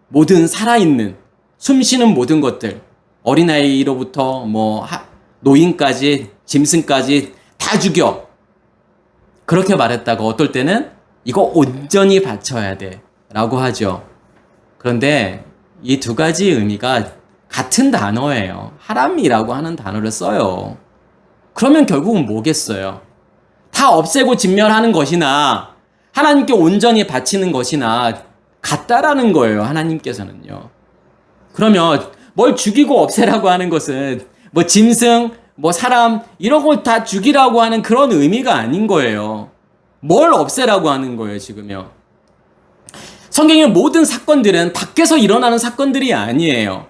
모든 살아있는, 숨쉬는 모든 것들, 어린아이로부터 뭐 노인까지, 짐승까지 다 죽여. 그렇게 말했다가 어떨 때는 이거 온전히 바쳐야 돼 라고 하죠. 그런데 이 두 가지 의미가 같은 단어예요. 하람이라고 하는 단어를 써요. 그러면 결국은 뭐겠어요? 다 없애고 진멸하는 것이나 하나님께 온전히 바치는 것이나 같다라는 거예요. 하나님께서는요. 그러면 뭘 죽이고 없애라고 하는 것은 뭐 짐승, 뭐 사람 이런 걸 다 죽이라고 하는 그런 의미가 아닌 거예요. 뭘 없애라고 하는 거예요, 지금요. 성경의 모든 사건들은 밖에서 일어나는 사건들이 아니에요.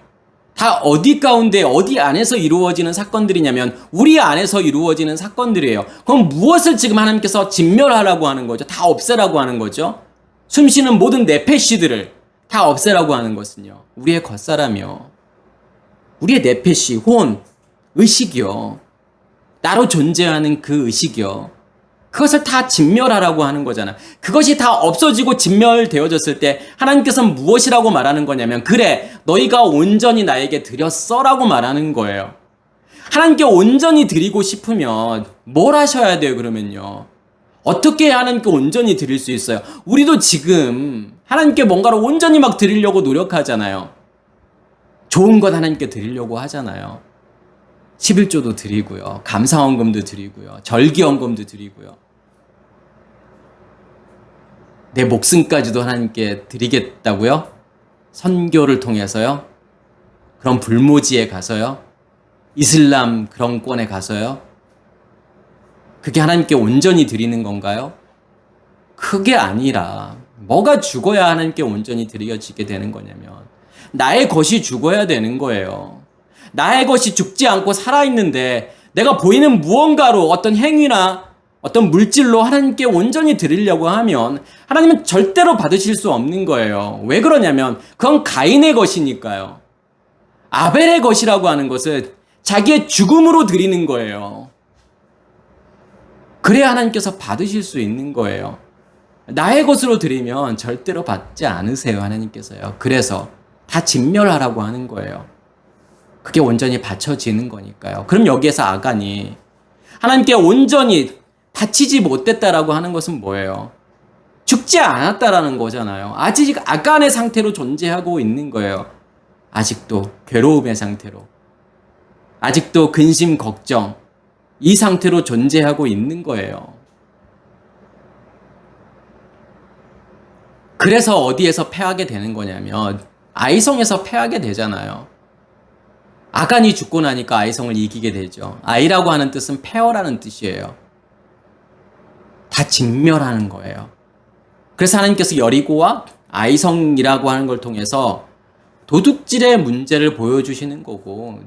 다 어디 가운데, 어디 안에서 이루어지는 사건들이냐면 우리 안에서 이루어지는 사건들이에요. 그럼 무엇을 지금 하나님께서 진멸하라고 하는 거죠? 다 없애라고 하는 거죠? 숨쉬는 모든 네페시들을 다 없애라고 하는 것은요. 우리의 겉사람이요. 우리의 네페시, 혼, 의식이요. 나로 존재하는 그 의식이요. 그것을 다 진멸하라고 하는 거잖아. 그것이 다 없어지고 진멸되어졌을 때 하나님께서는 무엇이라고 말하는 거냐면 그래, 너희가 온전히 나에게 드렸어라고 말하는 거예요. 하나님께 온전히 드리고 싶으면 뭘 하셔야 돼요, 그러면요? 어떻게 하나님께 온전히 드릴 수 있어요? 우리도 지금 하나님께 뭔가를 온전히 막 드리려고 노력하잖아요. 좋은 것 하나님께 드리려고 하잖아요. 11조도 드리고요. 감사헌금도 드리고요. 절기헌금도 드리고요. 내 목숨까지도 하나님께 드리겠다고요? 선교를 통해서요? 그런 불모지에 가서요? 이슬람 그런 권에 가서요? 그게 하나님께 온전히 드리는 건가요? 그게 아니라 뭐가 죽어야 하나님께 온전히 드려지게 되는 거냐면 나의 것이 죽어야 되는 거예요. 나의 것이 죽지 않고 살아있는데 내가 보이는 무언가로 어떤 행위나 어떤 물질로 하나님께 온전히 드리려고 하면 하나님은 절대로 받으실 수 없는 거예요. 왜 그러냐면 그건 가인의 것이니까요. 아벨의 것이라고 하는 것은 자기의 죽음으로 드리는 거예요. 그래야 하나님께서 받으실 수 있는 거예요. 나의 것으로 드리면 절대로 받지 않으세요, 하나님께서요. 그래서 다 진멸하라고 하는 거예요. 그게 온전히 바쳐지는 거니까요. 그럼 여기에서 아간이 하나님께 온전히 바치지 못했다라고 하는 것은 뭐예요? 죽지 않았다라는 거잖아요. 아직 아간의 상태로 존재하고 있는 거예요. 아직도 괴로움의 상태로. 아직도 근심, 걱정, 이 상태로 존재하고 있는 거예요. 그래서 어디에서 패하게 되는 거냐면 아이성에서 패하게 되잖아요. 아간이 죽고 나니까 아이성을 이기게 되죠. 아이라고 하는 뜻은 패어라는 뜻이에요. 다 진멸하는 거예요. 그래서 하나님께서 여리고와 아이성이라고 하는 걸 통해서 도둑질의 문제를 보여주시는 거고,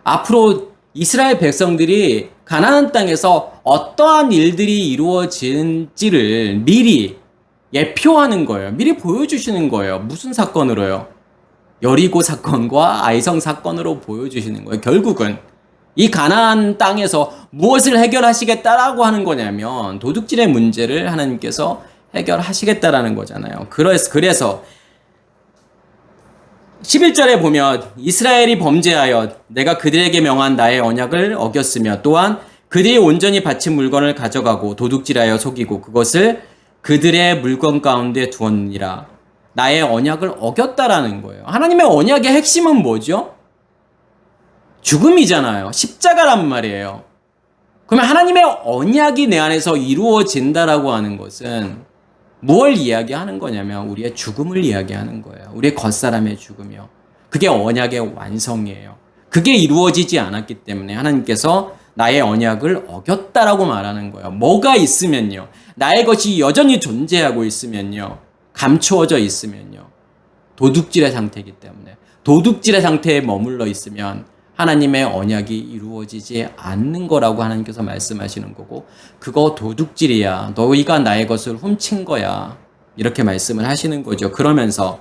앞으로 이스라엘 백성들이 가나안 땅에서 어떠한 일들이 이루어지는지를 미리 예표하는 거예요. 미리 보여주시는 거예요. 무슨 사건으로요? 여리고 사건과 아이성 사건으로 보여주시는 거예요. 결국은 이 가나안 땅에서 무엇을 해결하시겠다라고 하는 거냐면 도둑질의 문제를 하나님께서 해결하시겠다라는 거잖아요. 그래서 11절에 보면 이스라엘이 범죄하여 내가 그들에게 명한 나의 언약을 어겼으며 또한 그들이 온전히 바친 물건을 가져가고 도둑질하여 속이고 그것을 그들의 물건 가운데 두었느니라. 나의 언약을 어겼다라는 거예요. 하나님의 언약의 핵심은 뭐죠? 죽음이잖아요. 십자가란 말이에요. 그러면 하나님의 언약이 내 안에서 이루어진다라고 하는 것은 무엇을 이야기하는 거냐면 우리의 죽음을 이야기하는 거예요. 우리의 겉사람의 죽음이요. 그게 언약의 완성이에요. 그게 이루어지지 않았기 때문에 하나님께서 나의 언약을 어겼다라고 말하는 거예요. 뭐가 있으면요. 나의 것이 여전히 존재하고 있으면요. 감추어져 있으면요. 도둑질의 상태이기 때문에 도둑질의 상태에 머물러 있으면 하나님의 언약이 이루어지지 않는 거라고 하나님께서 말씀하시는 거고, 그거 도둑질이야. 너희가 나의 것을 훔친 거야. 이렇게 말씀을 하시는 거죠. 그러면서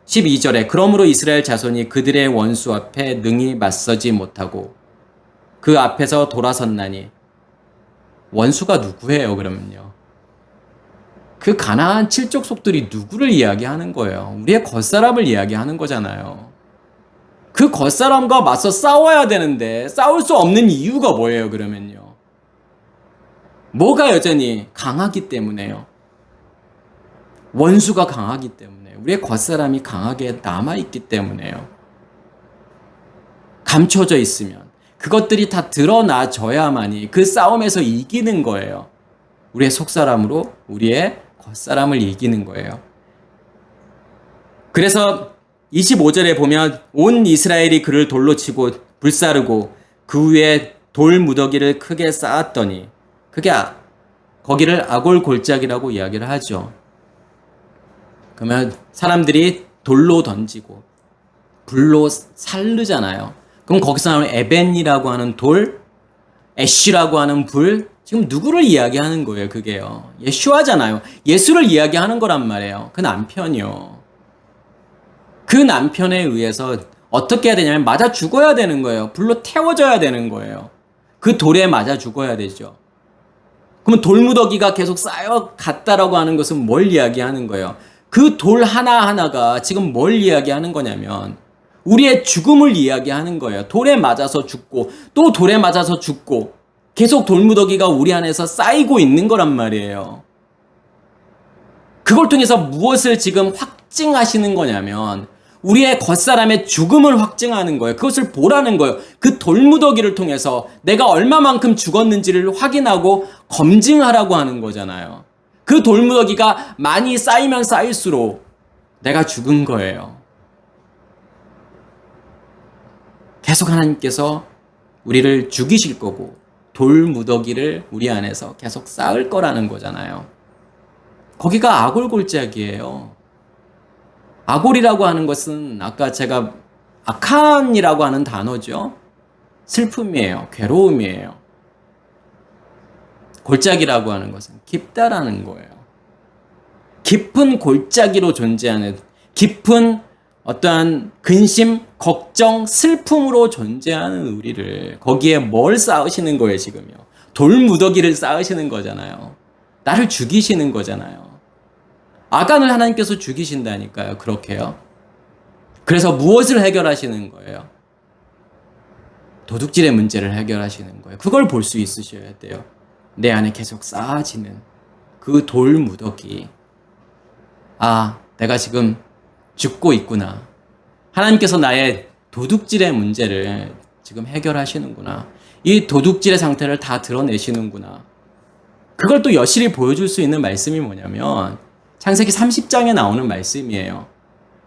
12절에 그러므로 이스라엘 자손이 그들의 원수 앞에 능히 맞서지 못하고 그 앞에서 돌아섰나니. 원수가 누구예요, 그러면요? 그 가나안 칠족속들이 누구를 이야기하는 거예요? 우리의 겉사람을 이야기하는 거잖아요. 그 겉사람과 맞서 싸워야 되는데 싸울 수 없는 이유가 뭐예요, 그러면요? 뭐가 여전히 강하기 때문에요. 원수가 강하기 때문에, 우리의 겉사람이 강하게 남아있기 때문에요. 감춰져 있으면 그것들이 다 드러나져야만이 그 싸움에서 이기는 거예요. 우리의 속사람으로 우리의 겉사람을 이기는 거예요. 그래서 25절에 보면 온 이스라엘이 그를 돌로 치고 불사르고 그 위에 돌 무더기를 크게 쌓았더니, 그게 거기를 아골 골짜기라고 이야기를 하죠. 그러면 사람들이 돌로 던지고 불로 살르잖아요. 그럼 거기서 나오는 에벤이라고 하는 돌, 애쉬라고 하는 불, 지금 누구를 이야기하는 거예요, 그게요? 예슈아잖아요. 예수를 이야기하는 거란 말이에요. 그 남편이요. 그 남편에 의해서 어떻게 해야 되냐면 맞아 죽어야 되는 거예요. 불로 태워져야 되는 거예요. 그 돌에 맞아 죽어야 되죠. 그러면 돌무더기가 계속 쌓여갔다라고 하는 것은 뭘 이야기하는 거예요? 그 돌 하나하나가 지금 뭘 이야기하는 거냐면 우리의 죽음을 이야기하는 거예요. 돌에 맞아서 죽고 또 돌에 맞아서 죽고 계속 돌무더기가 우리 안에서 쌓이고 있는 거란 말이에요. 그걸 통해서 무엇을 지금 확증하시는 거냐면 우리의 겉사람의 죽음을 확증하는 거예요. 그것을 보라는 거예요. 그 돌무더기를 통해서 내가 얼마만큼 죽었는지를 확인하고 검증하라고 하는 거잖아요. 그 돌무더기가 많이 쌓이면 쌓일수록 내가 죽은 거예요. 계속 하나님께서 우리를 죽이실 거고 돌무더기를 우리 안에서 계속 쌓을 거라는 거잖아요. 거기가 아골 골짜기예요. 아골이라고 하는 것은 아까 제가 아칸이라고 하는 단어죠. 슬픔이에요. 괴로움이에요. 골짜기라고 하는 것은 깊다라는 거예요. 깊은 골짜기로 존재하는, 깊은 어떠한 근심, 걱정, 슬픔으로 존재하는 우리를 거기에 뭘 쌓으시는 거예요, 지금요? 돌무더기를 쌓으시는 거잖아요. 나를 죽이시는 거잖아요. 아간을 하나님께서 죽이신다니까요. 그렇게요. 그래서 무엇을 해결하시는 거예요? 도둑질의 문제를 해결하시는 거예요. 그걸 볼 수 있으셔야 돼요. 내 안에 계속 쌓아지는 그 돌무더기. 아, 내가 지금 죽고 있구나. 하나님께서 나의 도둑질의 문제를 지금 해결하시는구나. 이 도둑질의 상태를 다 드러내시는구나. 그걸 또 여실히 보여줄 수 있는 말씀이 뭐냐면 창세기 30장에 나오는 말씀이에요.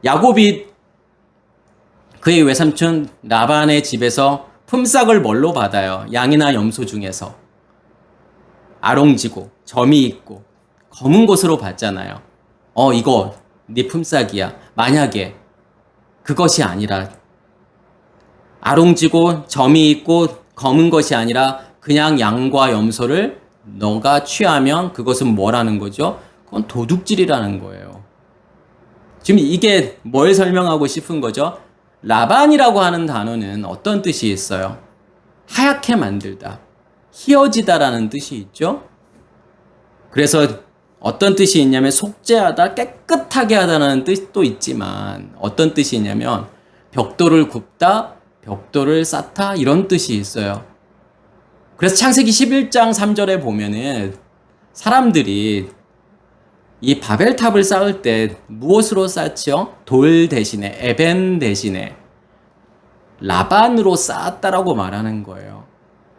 야곱이 그의 외삼촌 라반의 집에서 품삯을 뭘로 받아요? 양이나 염소 중에서 아롱지고 점이 있고 검은 것으로 받잖아요. 이거 네 품삯이야. 만약에 그것이 아니라 아롱지고 점이 있고 검은 것이 아니라 그냥 양과 염소를 너가 취하면 그것은 뭐라는 거죠? 그건 도둑질이라는 거예요. 지금 이게 뭘 설명하고 싶은 거죠? 라반이라고 하는 단어는 어떤 뜻이 있어요? 하얗게 만들다, 희어지다라는 뜻이 있죠? 그래서 어떤 뜻이 있냐면 속죄하다, 깨끗하게 하다라는 뜻도 있지만 어떤 뜻이 있냐면 벽돌을 굽다, 벽돌을 쌓다 이런 뜻이 있어요. 그래서 창세기 11장 3절에 보면은 사람들이 이 바벨탑을 쌓을 때 무엇으로 쌓죠? 돌 대신에, 에벤 대신에 라반으로 쌓았다라고 말하는 거예요.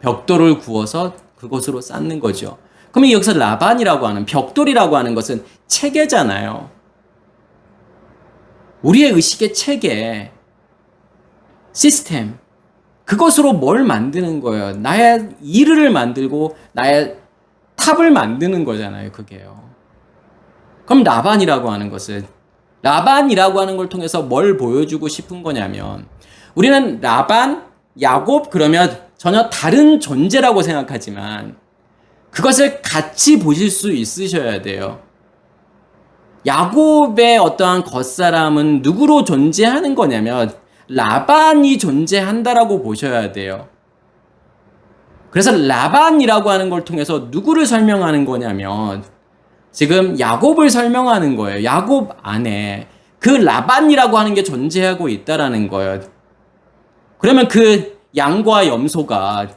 벽돌을 구워서 그것으로 쌓는 거죠. 그러면 여기서 라반이라고 하는, 벽돌이라고 하는 것은 체계잖아요. 우리의 의식의 체계, 시스템, 그것으로 뭘 만드는 거예요? 나의 이르를 만들고 나의 탑을 만드는 거잖아요, 그게요. 그럼 라반이라고 하는 것은, 라반이라고 하는 걸 통해서 뭘 보여주고 싶은 거냐면, 우리는 라반, 야곱 그러면 전혀 다른 존재라고 생각하지만 그것을 같이 보실 수 있으셔야 돼요. 야곱의 어떠한 겉사람은 누구로 존재하는 거냐면 라반이 존재한다라고 보셔야 돼요. 그래서 라반이라고 하는 걸 통해서 누구를 설명하는 거냐면 지금 야곱을 설명하는 거예요. 야곱 안에 그 라반이라고 하는 게 존재하고 있다라는 거예요. 그러면 그 양과 염소가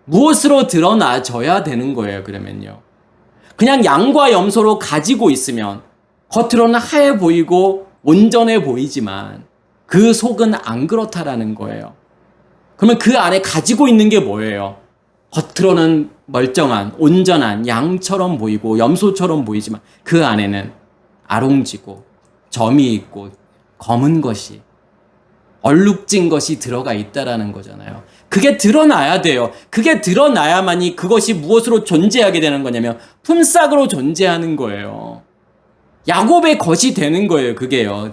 무엇으로 드러나져야 되는 거예요, 그러면요. 그냥 양과 염소로 가지고 있으면 겉으로는 하얘 보이고 온전해 보이지만 그 속은 안 그렇다라는 거예요. 그러면 그 안에 가지고 있는 게 뭐예요? 겉으로는 멀쩡한, 온전한 양처럼 보이고 염소처럼 보이지만 그 안에는 아롱지고 점이 있고 검은 것이, 얼룩진 것이 들어가 있다라는 거잖아요. 그게 드러나야 돼요. 그게 드러나야만이 그것이 무엇으로 존재하게 되는 거냐면 품삯으로 존재하는 거예요. 야곱의 것이 되는 거예요, 그게요.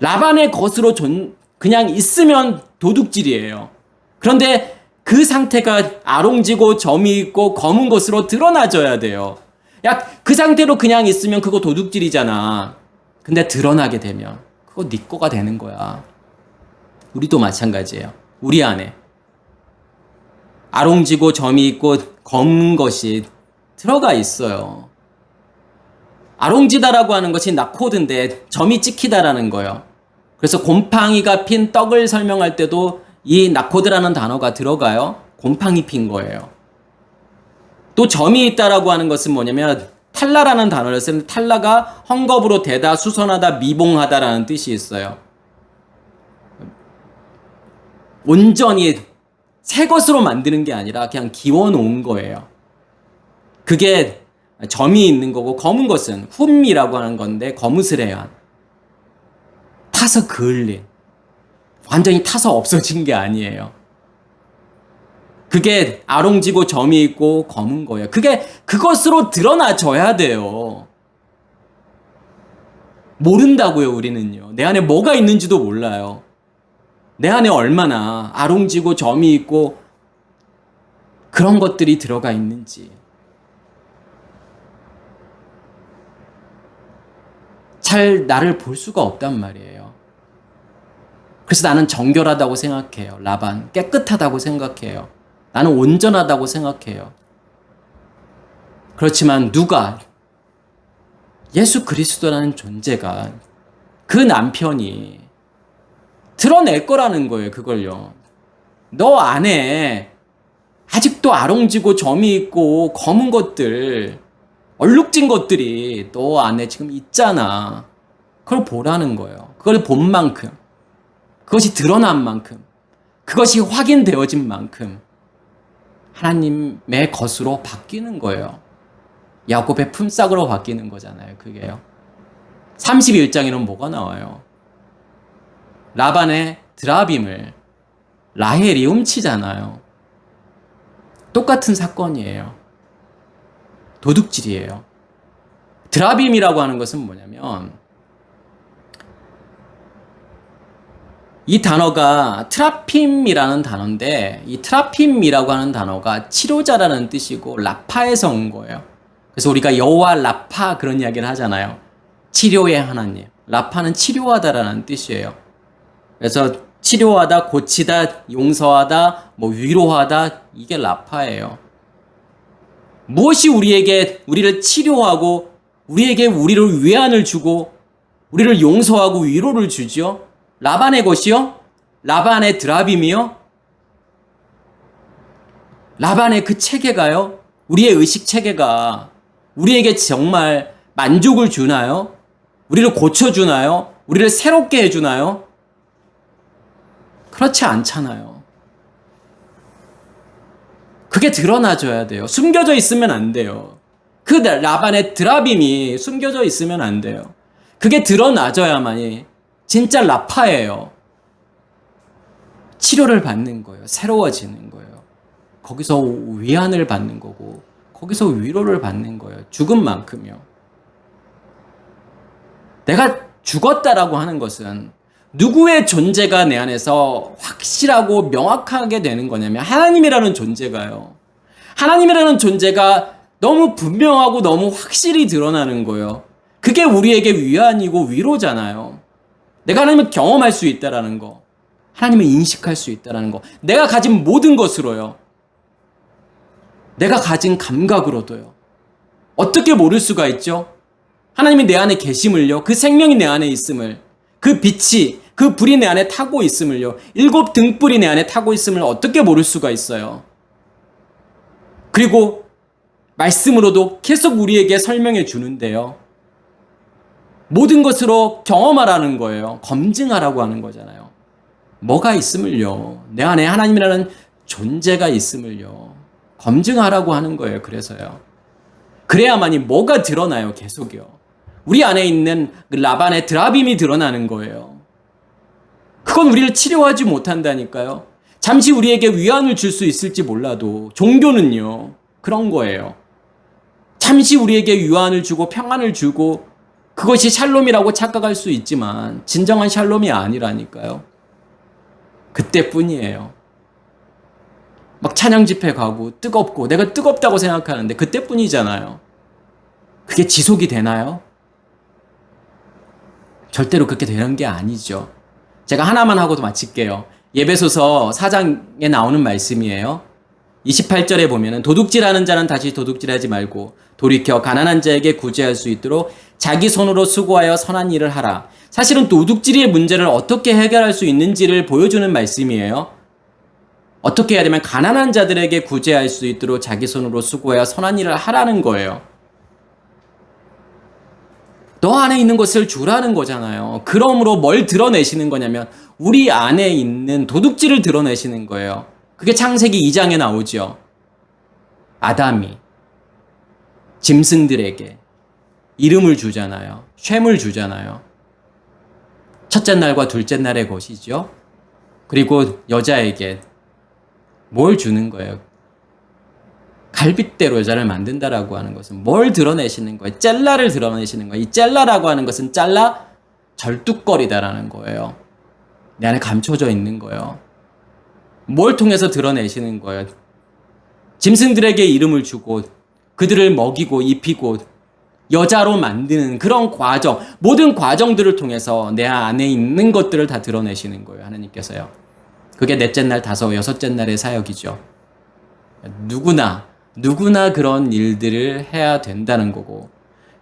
라반의 것으로 그냥 있으면 도둑질이에요. 그런데 그 상태가 아롱지고 점이 있고 검은 것으로 드러나져야 돼요. 야, 그 상태로 그냥 있으면 그거 도둑질이잖아. 근데 드러나게 되면 그거 네 거가 되는 거야. 우리도 마찬가지예요. 우리 안에 아롱지고 점이 있고 검은 것이 들어가 있어요. 아롱지다라고 하는 것이 나코드인데 점이 찍히다라는 거예요. 그래서 곰팡이가 핀 떡을 설명할 때도 이 나코드라는 단어가 들어가요. 곰팡이 핀 거예요. 또 점이 있다라고 하는 것은 뭐냐면 탈라라는 단어를 쓰는데 탈라가 헝겊으로 대다, 수선하다, 미봉하다라는 뜻이 있어요. 온전히 새 것으로 만드는 게 아니라 그냥 기워놓은 거예요. 그게 점이 있는 거고 검은 것은 훔이라고 하는 건데 거무스레한, 타서 그을린, 완전히 타서 없어진 게 아니에요. 그게 아롱지고 점이 있고 검은 거예요. 그게 그것으로 드러나져야 돼요. 모른다고요, 우리는요. 내 안에 뭐가 있는지도 몰라요. 내 안에 얼마나 아롱지고 점이 있고 그런 것들이 들어가 있는지. 잘 나를 볼 수가 없단 말이에요. 그래서 나는 정결하다고 생각해요. 라반. 깨끗하다고 생각해요. 나는 온전하다고 생각해요. 그렇지만 누가 예수 그리스도라는 존재가 그 남편이 드러낼 거라는 거예요. 그걸요. 너 안에 아직도 아롱지고 점이 있고 검은 것들, 얼룩진 것들이 너 안에 지금 있잖아. 그걸 보라는 거예요. 그걸 본 만큼, 그것이 드러난 만큼, 그것이 확인되어진 만큼 하나님의 것으로 바뀌는 거예요. 야곱의 품삯으로 바뀌는 거잖아요. 그게요. 31장에는 뭐가 나와요? 라반의 드라빔을 라헬이 훔치잖아요. 똑같은 사건이에요. 도둑질이에요. 드라빔이라고 하는 것은 뭐냐면 이 단어가 트라핌이라는 단어인데 이 트라핌이라고 하는 단어가 치료자라는 뜻이고 라파에서 온 거예요. 그래서 우리가 여호와 라파 그런 이야기를 하잖아요. 치료의 하나님. 라파는 치료하다라는 뜻이에요. 그래서 치료하다, 고치다, 용서하다, 위로하다 이게 라파예요. 무엇이 우리를 치료하고 우리에게 우리를 위안을 주고 우리를 용서하고 위로를 주죠? 라반의 것이요? 라반의 드라빔이요? 라반의 그 체계가요? 우리의 의식 체계가 우리에게 정말 만족을 주나요? 우리를 고쳐주나요? 우리를 새롭게 해주나요? 그렇지 않잖아요. 그게 드러나줘야 돼요. 숨겨져 있으면 안 돼요. 그 라반의 드라빔이 숨겨져 있으면 안 돼요. 그게 드러나줘야만이 진짜 라파예요. 치료를 받는 거예요. 새로워지는 거예요. 거기서 위안을 받는 거고 거기서 위로를 받는 거예요. 죽은 만큼요. 내가 죽었다라고 하는 것은 누구의 존재가 내 안에서 확실하고 명확하게 되는 거냐면 하나님이라는 존재가요. 하나님이라는 존재가 너무 분명하고 너무 확실히 드러나는 거예요. 그게 우리에게 위안이고 위로잖아요. 내가 하나님을 경험할 수 있다라는 거. 하나님을 인식할 수 있다라는 거. 내가 가진 모든 것으로요. 내가 가진 감각으로도요. 어떻게 모를 수가 있죠? 하나님이 내 안에 계심을요. 그 생명이 내 안에 있음을. 그 빛이, 그 불이 내 안에 타고 있음을요. 7 등불이 내 안에 타고 있음을 어떻게 모를 수가 있어요? 그리고 말씀으로도 계속 우리에게 설명해 주는데요. 모든 것으로 경험하라는 거예요. 검증하라고 하는 거잖아요. 뭐가 있음을요. 내 안에 하나님이라는 존재가 있음을요. 검증하라고 하는 거예요. 그래서요. 그래야만이 뭐가 드러나요. 계속요. 우리 안에 있는 그 라반의 드라빔이 드러나는 거예요. 그건 우리를 치료하지 못한다니까요. 잠시 우리에게 위안을 줄 수 있을지 몰라도 종교는요. 그런 거예요. 잠시 우리에게 위안을 주고 평안을 주고 그것이 샬롬이라고 착각할 수 있지만 진정한 샬롬이 아니라니까요. 그때뿐이에요. 막 찬양 집회 가고 뜨겁고 내가 뜨겁다고 생각하는데 그때뿐이잖아요. 그게 지속이 되나요? 절대로 그렇게 되는 게 아니죠. 제가 하나만 하고도 마칠게요. 예배소서 4장에 나오는 말씀이에요. 28절에 보면은 도둑질하는 자는 다시 도둑질하지 말고 돌이켜 가난한 자에게 구제할 수 있도록 자기 손으로 수고하여 선한 일을 하라. 사실은 도둑질의 문제를 어떻게 해결할 수 있는지를 보여주는 말씀이에요. 어떻게 해야 되면 가난한 자들에게 구제할 수 있도록 자기 손으로 수고하여 선한 일을 하라는 거예요. 너 안에 있는 것을 주라는 거잖아요. 그러므로 뭘 드러내시는 거냐면 우리 안에 있는 도둑질을 드러내시는 거예요. 그게 창세기 2장에 나오죠. 아담이 짐승들에게 이름을 주잖아요. 쉔을 주잖아요. 첫째 날과 둘째 날의 것이죠. 그리고 여자에게 뭘 주는 거예요? 갈빗대로 여자를 만든다라고 하는 것은 뭘 드러내시는 거예요? 젤라를 드러내시는 거예요. 이 젤라라고 하는 것은 잘라 절뚝거리다라는 거예요. 내 안에 감춰져 있는 거예요. 뭘 통해서 드러내시는 거예요? 짐승들에게 이름을 주고 그들을 먹이고 입히고 여자로 만드는 그런 과정, 모든 과정들을 통해서 내 안에 있는 것들을 다 드러내시는 거예요. 하나님께서요. 그게 넷째 날, 다섯, 여섯째 날의 사역이죠. 누구나 그런 일들을 해야 된다는 거고.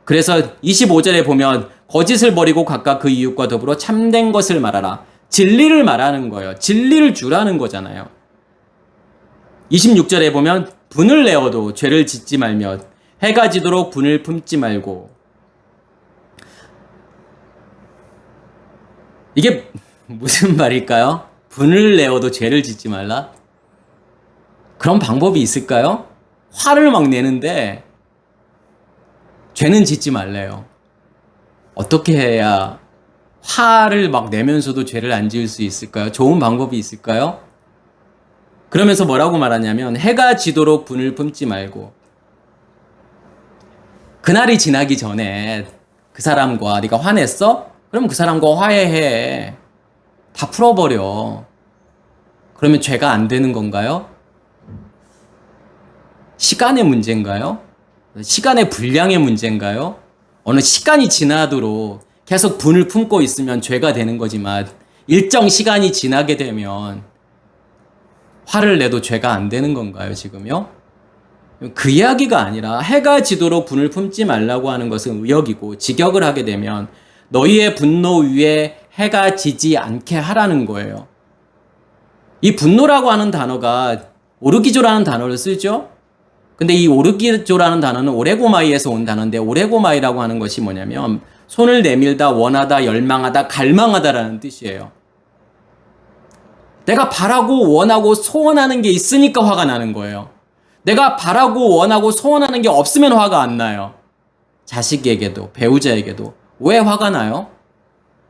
그래서 25절에 보면 거짓을 버리고 각각 그 이웃과 더불어 참된 것을 말하라. 진리를 말하는 거예요. 진리를 주라는 거잖아요. 26절에 보면 분을 내어도 죄를 짓지 말며 해가 지도록 분을 품지 말고. 이게 무슨 말일까요? 분을 내어도 죄를 짓지 말라? 그런 방법이 있을까요? 화를 막 내는데 죄는 짓지 말래요. 어떻게 해야 화를 막 내면서도 죄를 안 지을 수 있을까요? 좋은 방법이 있을까요? 그러면서 뭐라고 말하냐면 해가 지도록 분을 품지 말고 그날이 지나기 전에 그 사람과 네가 화냈어? 그럼 그 사람과 화해해. 다 풀어버려. 그러면 죄가 안 되는 건가요? 시간의 문제인가요? 시간의 분량의 문제인가요? 어느 시간이 지나도록 계속 분을 품고 있으면 죄가 되는 거지만 일정 시간이 지나게 되면 화를 내도 죄가 안 되는 건가요, 지금요? 그 이야기가 아니라 해가 지도록 분을 품지 말라고 하는 것은 의역이고 직역을 하게 되면 너희의 분노 위에 해가 지지 않게 하라는 거예요. 이 분노라고 하는 단어가 오르기조라는 단어를 쓰죠. 근데 이 오르기조라는 단어는 오레고마이에서 온 단어인데 오레고마이라고 하는 것이 뭐냐면 손을 내밀다, 원하다, 열망하다, 갈망하다라는 뜻이에요. 내가 바라고 원하고 소원하는 게 있으니까 화가 나는 거예요. 내가 바라고 원하고 소원하는 게 없으면 화가 안 나요. 자식에게도 배우자에게도 왜 화가 나요?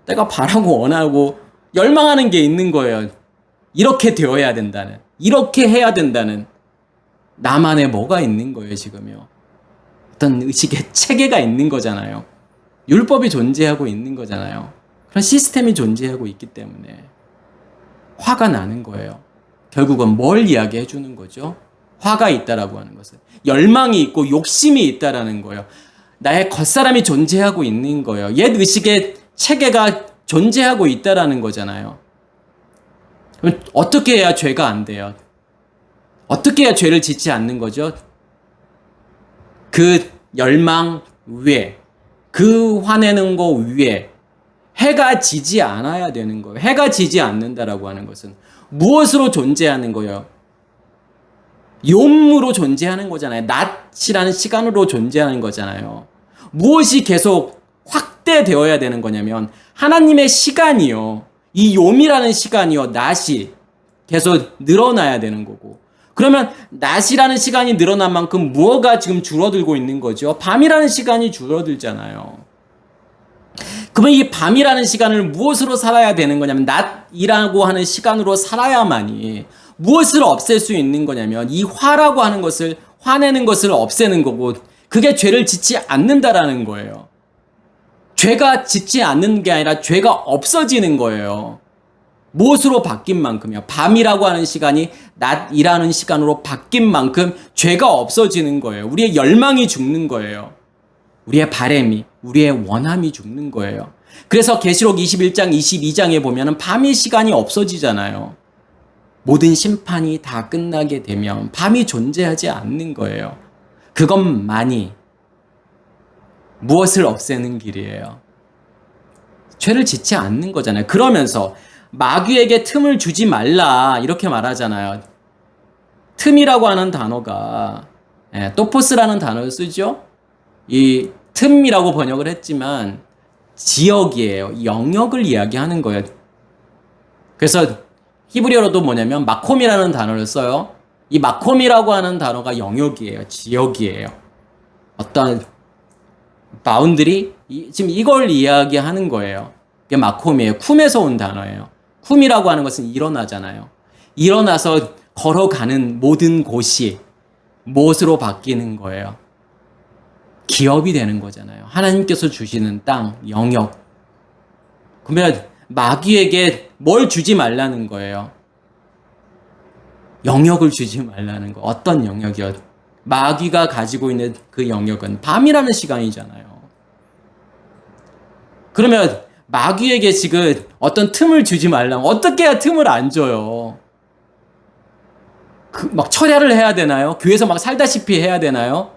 내가 바라고 원하고 열망하는 게 있는 거예요. 이렇게 되어야 된다는, 이렇게 해야 된다는 나만의 뭐가 있는 거예요, 지금요. 어떤 의식의 체계가 있는 거잖아요. 율법이 존재하고 있는 거잖아요. 그런 시스템이 존재하고 있기 때문에 화가 나는 거예요. 결국은 뭘 이야기해 주는 거죠? 화가 있다라고 하는 것은 열망이 있고 욕심이 있다라는 거예요. 나의 겉사람이 존재하고 있는 거예요. 옛 의식의 체계가 존재하고 있다라는 거잖아요. 그럼 어떻게 해야 죄가 안 돼요? 어떻게 해야 죄를 짓지 않는 거죠? 그 열망 위에, 그 화내는 거 위에 해가 지지 않아야 되는 거예요. 해가 지지 않는다라고 하는 것은 무엇으로 존재하는 거예요? 욤으로 존재하는 거잖아요. 낮이라는 시간으로 존재하는 거잖아요. 무엇이 계속 확대되어야 되는 거냐면 하나님의 시간이요. 이 욤이라는 시간이요. 낮이 계속 늘어나야 되는 거고. 그러면 낮이라는 시간이 늘어난 만큼 무엇가 지금 줄어들고 있는 거죠? 밤이라는 시간이 줄어들잖아요. 그러면 이 밤이라는 시간을 무엇으로 살아야 되는 거냐면 낮이라고 하는 시간으로 살아야만이 무엇을 없앨 수 있는 거냐면 이 화라고 하는 것을, 화내는 것을 없애는 거고 그게 죄를 짓지 않는다라는 거예요. 죄가 짓지 않는 게 아니라 죄가 없어지는 거예요. 무엇으로 바뀐 만큼이요. 밤이라고 하는 시간이 낮이라는 시간으로 바뀐 만큼 죄가 없어지는 거예요. 우리의 열망이 죽는 거예요. 우리의 바램이, 우리의 원함이 죽는 거예요. 그래서 계시록 21장, 22장에 보면은 밤의 시간이 없어지잖아요. 모든 심판이 다 끝나게 되면 밤이 존재하지 않는 거예요. 그것만이 무엇을 없애는 길이에요. 죄를 짓지 않는 거잖아요. 그러면서 마귀에게 틈을 주지 말라 이렇게 말하잖아요. 틈이라고 하는 단어가 토포스라는 단어를 쓰죠. 이 틈이라고 번역을 했지만 지역이에요. 영역을 이야기하는 거예요. 그래서 히브리어로도 뭐냐면 마콤이라는 단어를 써요. 이 마콤이라고 하는 단어가 영역이에요. 지역이에요. 어떤 바운드리? 지금 이걸 이야기하는 거예요. 이게 마콤이에요. 쿰에서 온 단어예요. 쿰이라고 하는 것은 일어나잖아요. 일어나서 걸어가는 모든 곳이 무엇으로 바뀌는 거예요? 기업이 되는 거잖아요. 하나님께서 주시는 땅, 영역. 그러면 마귀에게 뭘 주지 말라는 거예요? 영역을 주지 말라는 거. 어떤 영역이요? 마귀가 가지고 있는 그 영역은 밤이라는 시간이잖아요. 그러면 마귀에게 지금 어떤 틈을 주지 말라면 어떻게 해야 틈을 안 줘요? 막 철야를 해야 되나요? 교회에서 막 살다시피 해야 되나요?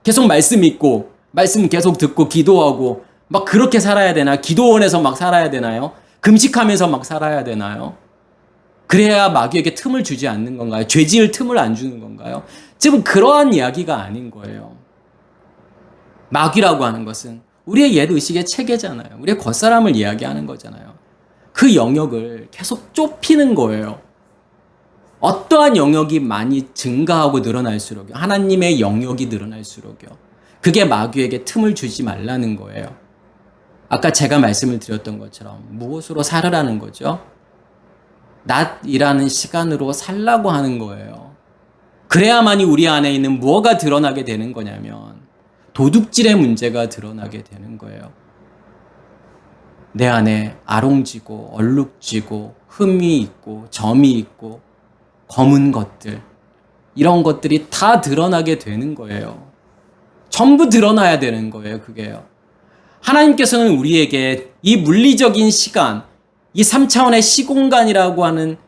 계속 말씀 읽고 말씀 계속 듣고 기도하고 막 그렇게 살아야 되나요? 기도원에서 막 살아야 되나요? 금식하면서 막 살아야 되나요? 그래야 마귀에게 틈을 주지 않는 건가요? 죄 지을 틈을 안 주는 건가요? 지금 그러한 이야기가 아닌 거예요. 마귀라고 하는 것은 우리의 옛 의식의 체계잖아요. 우리의 겉사람을 이야기하는 거잖아요. 그 영역을 계속 좁히는 거예요. 어떠한 영역이 많이 증가하고 늘어날수록요. 하나님의 영역이 늘어날수록요. 그게 마귀에게 틈을 주지 말라는 거예요. 아까 제가 말씀을 드렸던 것처럼 무엇으로 살으라는 거죠? 낮이라는 시간으로 살라고 하는 거예요. 그래야만이 우리 안에 있는 무엇가 드러나게 되는 거냐면 도둑질의 문제가 드러나게 되는 거예요. 내 안에 아롱지고 얼룩지고 흠이 있고 점이 있고 검은 것들, 이런 것들이 다 드러나게 되는 거예요. 전부 드러나야 되는 거예요. 그게요. 하나님께서는 우리에게 이 물리적인 시간, 이 3차원의 시공간이라고 하는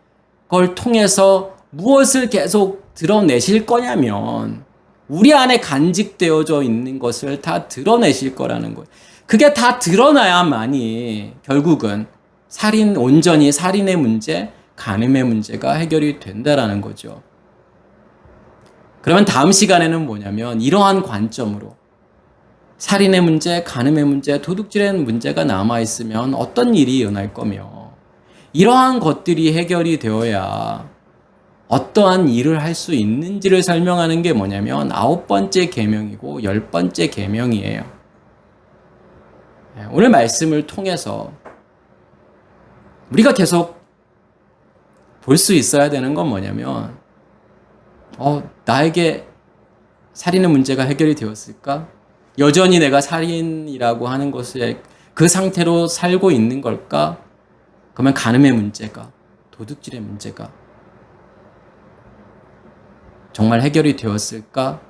걸 통해서 무엇을 계속 드러내실 거냐면 우리 안에 간직되어져 있는 것을 다 드러내실 거라는 거예요. 그게 다 드러나야만이 결국은 온전히 살인의 문제, 간음의 문제가 해결이 된다라는 거죠. 그러면 다음 시간에는 뭐냐면 이러한 관점으로 살인의 문제, 간음의 문제, 도둑질의 문제가 남아있으면 어떤 일이 일어날 거며 이러한 것들이 해결이 되어야 어떠한 일을 할 수 있는지를 설명하는 게 뭐냐면 9번째 계명이고 10번째 계명이에요. 오늘 말씀을 통해서 우리가 계속 볼 수 있어야 되는 건 뭐냐면 나에게 살인의 문제가 해결이 되었을까? 여전히 내가 살인이라고 하는 것에 그 상태로 살고 있는 걸까? 그러면 간음의 문제가, 도둑질의 문제가 정말 해결이 되었을까?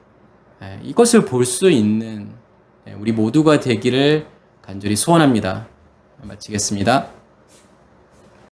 이것을 볼 수 있는 우리 모두가 되기를 간절히 소원합니다. 마치겠습니다.